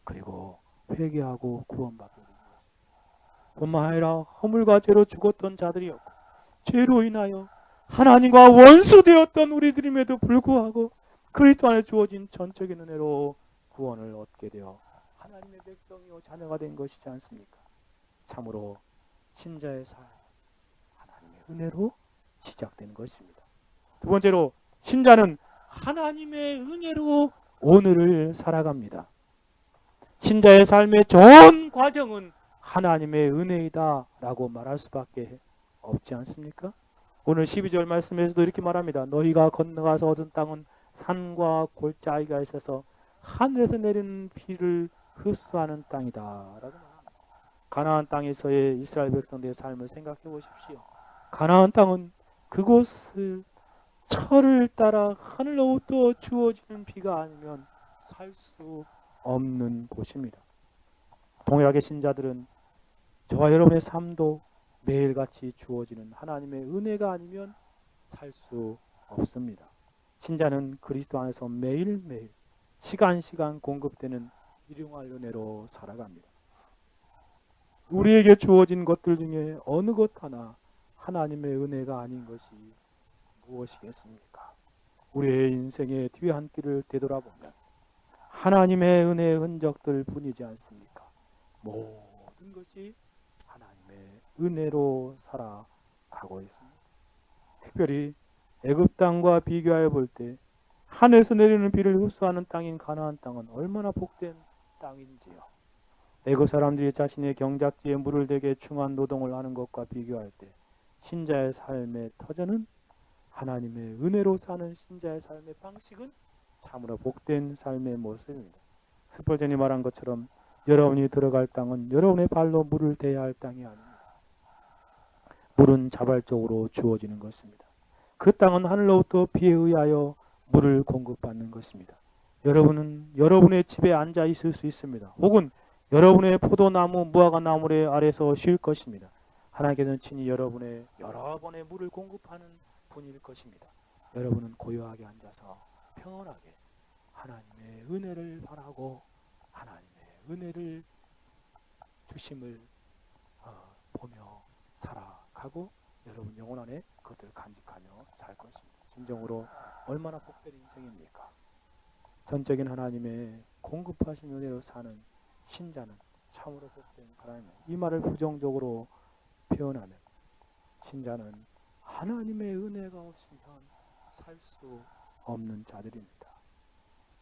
그리고 회개하고 구원받게 된 것입니다. 뿐만 아니라 허물과 죄로 죽었던 자들이었고 죄로 인하여 하나님과 원수되었던 우리들임에도 불구하고 그리스도 안에 주어진 전적인 은혜로 구원을 얻게 되어 하나님의 백성이요 자녀가 된 것이지 않습니까? 참으로 신자의 삶 하나님의 은혜로 시작되는 것입니다. 두 번째로 신자는 하나님의 은혜로 오늘을 살아갑니다. 신자의 삶의 전 과정은 하나님의 은혜이다 라고 말할 수밖에 없지 않습니까? 오늘 12절 말씀에서도 이렇게 말합니다. 너희가 건너가서 얻은 땅은 산과 골짜기가 있어서 하늘에서 내리는 비를 흡수하는 땅이다 라고 말합니다. 가나안 땅에서의 이스라엘 백성들의 삶을 생각해 보십시오. 가나안 땅은 그곳을 철을 따라 하늘로부터 주어지는 비가 아니면 살 수 없는 곳입니다. 동일하게 신자들은 저와 여러분의 삶도 매일같이 주어지는 하나님의 은혜가 아니면 살 수 없습니다. 신자는 그리스도 안에서 매일매일 시간 공급되는 일용할 은혜로 살아갑니다. 우리에게 주어진 것들 중에 어느 것 하나 하나님의 은혜가 아닌 것이 무엇이겠습니까? 우리의 인생의 뒤에 한 길을 되돌아보면 하나님의 은혜의 흔적들 뿐이지 않습니까? 모든 것이 하나님의 은혜로 살아가고 있습니다. 특별히 애굽 땅과 비교하여 볼 때 하늘에서 내리는 비를 흡수하는 땅인 가나안 땅은 얼마나 복된 땅인지요. 애굽 사람들이 자신의 경작지에 물을 대게 중한 노동을 하는 것과 비교할 때 신자의 삶의 터전은 하나님의 은혜로 사는 신자의 삶의 방식은 참으로 복된 삶의 모습입니다. 스펄전이 말한 것처럼 여러분이 들어갈 땅은 여러분의 발로 물을 대야 할 땅이 아닙니다. 물은 자발적으로 주어지는 것입니다. 그 땅은 하늘로부터 비에 의하여 물을 공급받는 것입니다. 여러분은 여러분의 집에 앉아 있을 수 있습니다. 혹은 여러분의 포도나무, 무화과나무 아래서 쉴 것입니다. 하나님께서는 친히 여러분의 여러 번의 물을 공급하는 분일 것입니다. 여러분은 고요하게 앉아서 평온하게 하나님의 은혜를 바라고 하나님의 은혜를 주심을 보며 살아가고 여러분 영혼 안에 그것들을 간직하며 살 것입니다. 진정으로 얼마나 복된 인생입니까? 전적인 하나님의 공급하신 은혜로 사는 신자는 참으로 복된 사람입니다. 이 말을 부정적으로 표현하면 신자는 하나님의 은혜가 없으면 살 수 없는 자들입니다.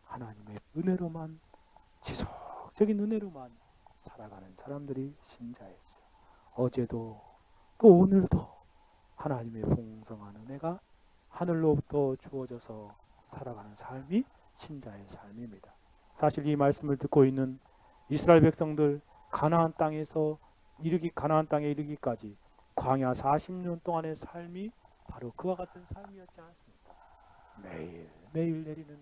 하나님의 은혜로만 지속적인 은혜로만 살아가는 사람들이 신자이죠. 어제도 또 오늘도 하나님의 풍성한 은혜가 하늘로부터 주어져서 살아가는 삶이 신자의 삶입니다. 사실 이 말씀을 듣고 있는 이스라엘 백성들 가나안 땅에 이르기까지 광야 40년 동안의 삶이 바로 그와 같은 삶이었지 않습니까? 매일 내리는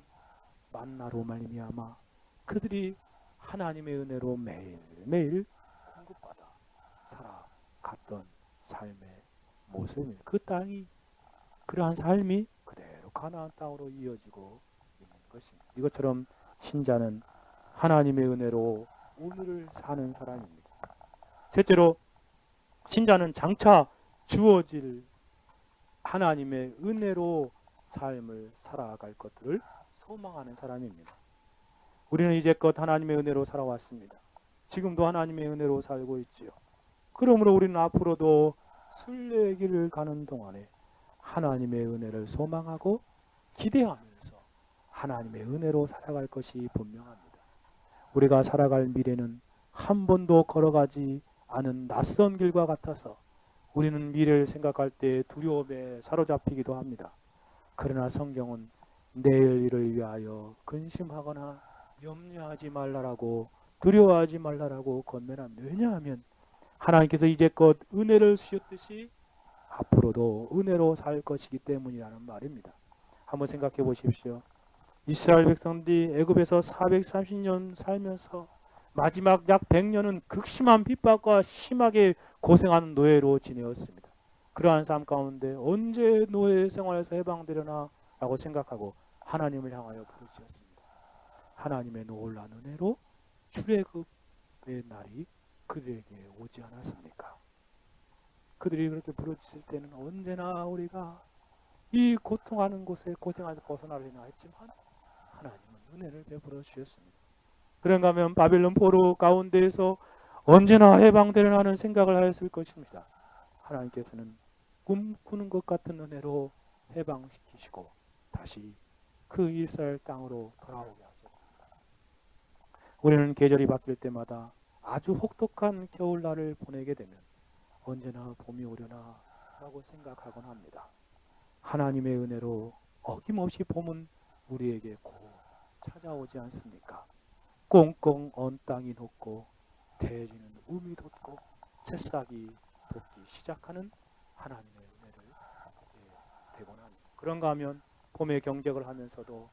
만나로 말미암아 그들이 하나님의 은혜로 매일 공급받아 살아갔던 삶의 모습입니다. 그 땅이 그러한 삶이 그대로 가나안 땅으로 이어지고 있는 것입니다. 이것처럼 신자는 하나님의 은혜로 오늘을 사는 사람입니다. 셋째로 신자는 장차 주어질 하나님의 은혜로 삶을 살아갈 것들을 소망하는 사람입니다. 우리는 이제껏 하나님의 은혜로 살아왔습니다. 지금도 하나님의 은혜로 살고 있지요. 그러므로 우리는 앞으로도 순례길을 가는 동안에 하나님의 은혜를 소망하고 기대하면서 하나님의 은혜로 살아갈 것이 분명합니다. 우리가 살아갈 미래는 한 번도 걸어가지 않은 낯선 길과 같아서 우리는 미래를 생각할 때 두려움에 사로잡히기도 합니다. 그러나 성경은 내일 일을 위하여 근심하거나 염려하지 말라라고 두려워하지 말라라고 권면합니다. 왜냐하면 하나님께서 이제껏 은혜를 주셨듯이 앞으로도 은혜로 살 것이기 때문이라는 말입니다. 한번 생각해 보십시오. 이스라엘 백성들이 애굽에서 430년 살면서 마지막 약 100년은 극심한 핍박과 심하게 고생하는 노예로 지내었습니다. 그러한 삶 가운데 언제 노예 생활에서 해방되려나 라고 생각하고 하나님을 향하여 부르짖었습니다. 하나님의 놀라운 은혜로 출애굽의 날이 그들에게 오지 않았습니까? 그들이 그렇게 부르짖을 때는 언제나 우리가 이 고통하는 곳에 고생해서 벗어나려나 했지만 하나님은 은혜를 베풀어 주셨습니다. 그런가 하면 바벨론 포로 가운데에서 언제나 해방되려나 하는 생각을 하였을 것입니다. 하나님께서는 꿈꾸는 것 같은 은혜로 해방시키시고 다시 그 이스라엘 땅으로 돌아오게 하셨습니다. 우리는 계절이 바뀔 때마다 아주 혹독한 겨울날을 보내게 되면 언제나 봄이 오려나 라고 생각하곤 합니다. 하나님의 은혜로 어김없이 봄은 우리에게 곧 찾아오지 않습니까? 꽁꽁 언 땅이 녹고 대지는 움이 돋고 새싹이 돋기 시작하는 하나님의 은혜를 되곤 합니다. 그런가 하면 봄에 경작을 하면서도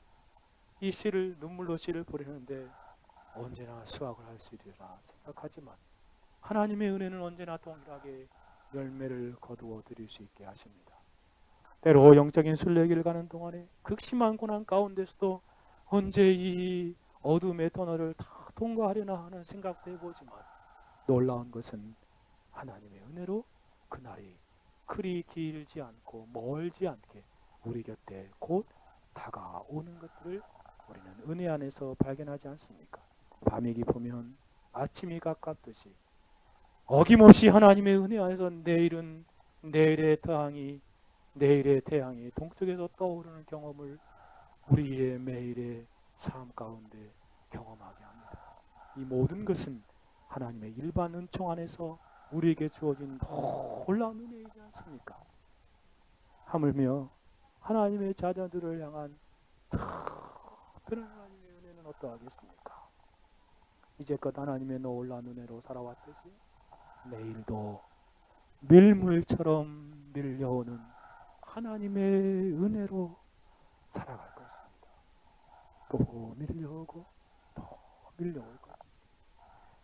이 씨를 눈물로 씨를 뿌리는데 언제나 수확을 할 수 있리라 생각하지만 하나님의 은혜는 언제나 동일하게 열매를 거두어 드릴 수 있게 하십니다. 때로 영적인 순례길 가는 동안에 극심한 고난 가운데서도 언제 이 어둠의 터널을 다 통과하려나 하는 생각도 해보지만 놀라운 것은 하나님의 은혜로 그날이 그리 길지 않고 멀지 않게 우리 곁에 곧 다가오는 것들을 우리는 은혜 안에서 발견하지 않습니까? 밤이 깊으면 아침이 가깝듯이 어김없이 하나님의 은혜 안에서 내일의 태양이 동쪽에서 떠오르는 경험을 우리의 매일의 삶 가운데 경험하게 합니다. 이 모든 것은 하나님의 일반 은총 안에서 우리에게 주어진 놀라운 은혜이지 않습니까? 하물며 하나님의 자녀들을 향한 특별한 하나님의 은혜는 어떠하겠습니까? 이제껏 하나님의 놀라운 은혜로 살아왔듯이 내일도 밀물처럼 밀려오는 하나님의 은혜로 살아갈 것입니다. 또 밀려오고 또 밀려올 것입니다.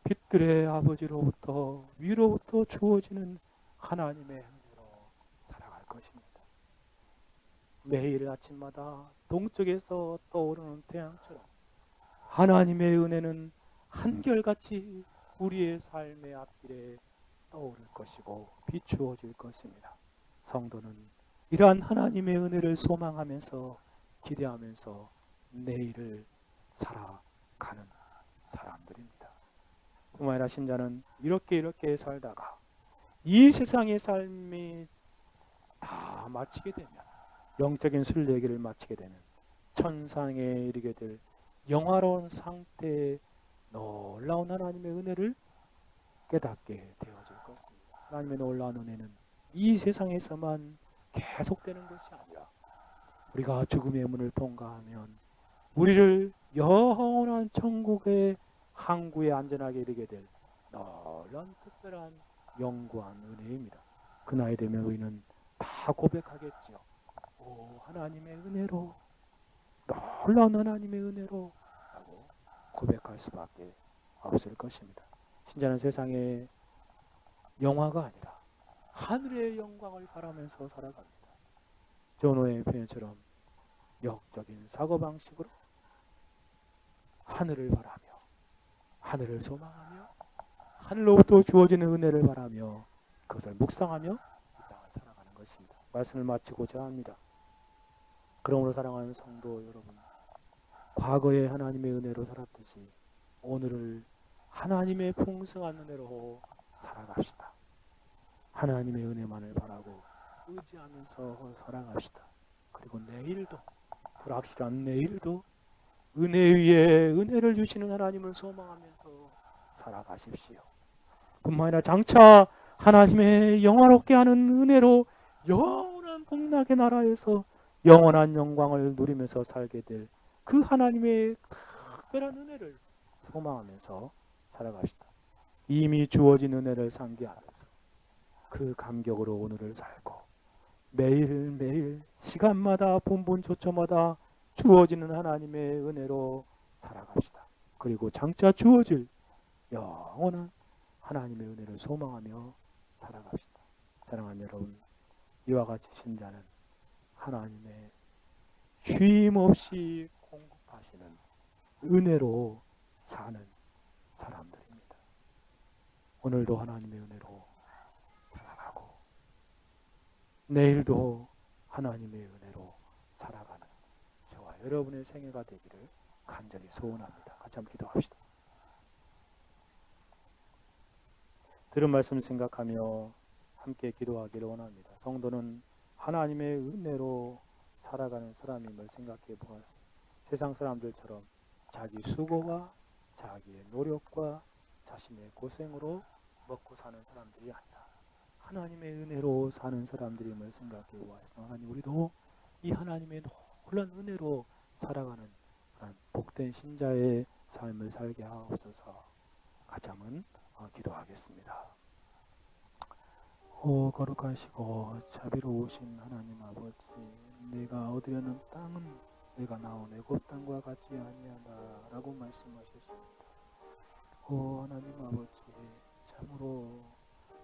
빛들의 아버지로부터 위로부터 주어지는 하나님의 은혜로 살아갈 것입니다. 매일 아침마다 동쪽에서 떠오르는 태양처럼 하나님의 은혜는 한결같이 우리의 삶의 앞길에 떠오를 것이고 비추어질 것입니다. 성도는 이러한 하나님의 은혜를 소망하면서 기대하면서 내일을 살아가는 사람들입니다. 뿐만 아니라 신자는 이렇게 살다가 이 세상의 삶이 다 마치게 되면 영적인 순례길을 마치게 되면 천상에 이르게 될 영화로운 상태의 놀라운 하나님의 은혜를 깨닫게 되어질 것입니다. 하나님의 놀라운 은혜는 이 세상에서만 계속되는 것이 아니라 우리가 죽음의 문을 통과하면 우리를 영원한 천국의 항구에 안전하게 이르게 될 놀라운 특별한 영구한 은혜입니다. 그 나이 되면 우리는 다 고백하겠죠. 오, 하나님의 은혜로, 놀라운 하나님의 은혜로 라고 고백할 수밖에 없을 것입니다. 신자는 세상의 영화가 아니라 하늘의 영광을 바라면서 살아갑니다. 전호의 표현처럼 역적인 사고방식으로 하늘을 바라며 하늘을 소망하며 하늘로부터 주어지는 은혜를 바라며 그것을 묵상하며 이 땅을 살아가는 것입니다. 말씀을 마치고자 합니다. 그러므로 사랑하는 성도 여러분, 과거에 하나님의 은혜로 살았듯이 오늘을 하나님의 풍성한 은혜로 살아갑시다. 하나님의 은혜만을 바라고 의지하면서 살아갑시다. 그리고 내일도, 불확실한 내일도 은혜 위에 은혜를 주시는 하나님을 소망하면서 살아가십시오. 뿐만 아니라 장차 하나님의 영화롭게 하는 은혜로 영원한 복락의 나라에서 영원한 영광을 누리면서 살게 될 그 하나님의 특별한 은혜를 소망하면서 살아갑시다. 이미 주어진 은혜를 상기하면서 그 감격으로 오늘을 살고 매일매일 시간마다 분분초초마다 주어지는 하나님의 은혜로 살아갑시다. 그리고 장차 주어질 영원한 하나님의 은혜를 소망하며 살아갑시다. 사랑하는 여러분, 이와 같이 신자는 하나님의 쉼없이 공급하시는 은혜로 사는 사람들입니다. 오늘도 하나님의 은혜로 살아가고 내일도 하나님의 은혜로 살아가는 저와 여러분의 생애가 되기를 간절히 소원합니다. 같이 한번 기도합시다. 들은 말씀 생각하며 함께 기도하기를 원합니다. 성도는 하나님의 은혜로 살아가는 사람임을 생각해 보았습니다. 세상 사람들처럼 자기 수고와 자기의 노력과 자신의 고생으로 먹고 사는 사람들이 아니라 하나님의 은혜로 사는 사람들임을 생각해 보았습니다. 하나님, 우리도 이 하나님의 놀라운 은혜로 살아가는 복된 신자의 삶을 살게 하옵소서. 같이 한번 기도하겠습니다. 오 거룩하시고 자비로우신 하나님 아버지, 내가 얻으려는 땅은 내가 나온 애굽 땅과 같지 아니하다 라고 말씀하셨습니다. 오 하나님 아버지, 참으로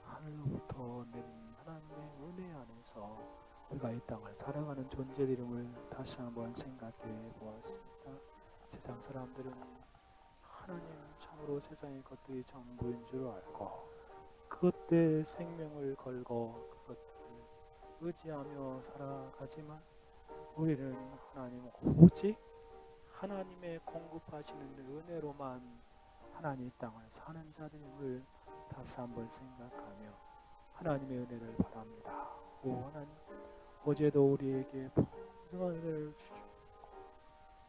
하늘로부터 내린 하나님의 은혜 안에서 우리가 이 땅을 살아가는 존재들임을 다시 한번 생각해 보았습니다. 세상 사람들은 하나님 참으로 세상의 것들이 전부인 줄 알고 그것에 생명을 걸고 그것들을 의지하며 살아가지만 우리는 하나님 오직 하나님의 공급하시는 은혜로만 하나님 땅을 사는 자들임을 다시 한번 생각하며 하나님의 은혜를 바랍니다. 오 하나님, 어제도 우리에게 풍성한 은혜를 주시고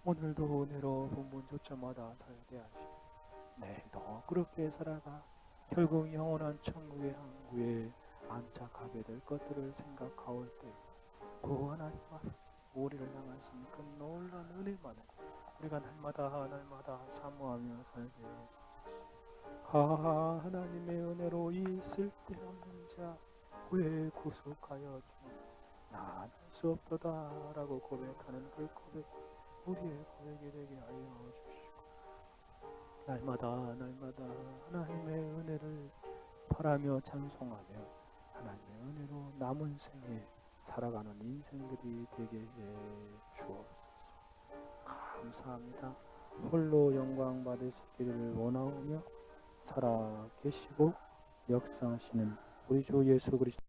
오늘도 은혜로 분분조차마다 살게 하시고 내일도 그렇게 살아가 결국 영원한 천국의 항구에 안착하게 될 것들을 생각하올 때 그 하나님 앞에 우리를 향하신 그 놀라운 은혜만을 우리가 날마다 사모하며 살게 하나님의 은혜로 이 쓸데없는 자 왜 구속하여 주나 난 할 수 없도다 라고 고백하는 그 고백 우리의 고백이 되게 하여 주시고 날마다 하나님의 은혜를 바라며 찬송하며 하나님의 은혜로 남은 생에 살아가는 인생들이 되게 해 주옵소서. 감사합니다. 홀로 영광 받으시기를 원하오며 살아 계시고 역사하시는 우리 주 예수 그리스도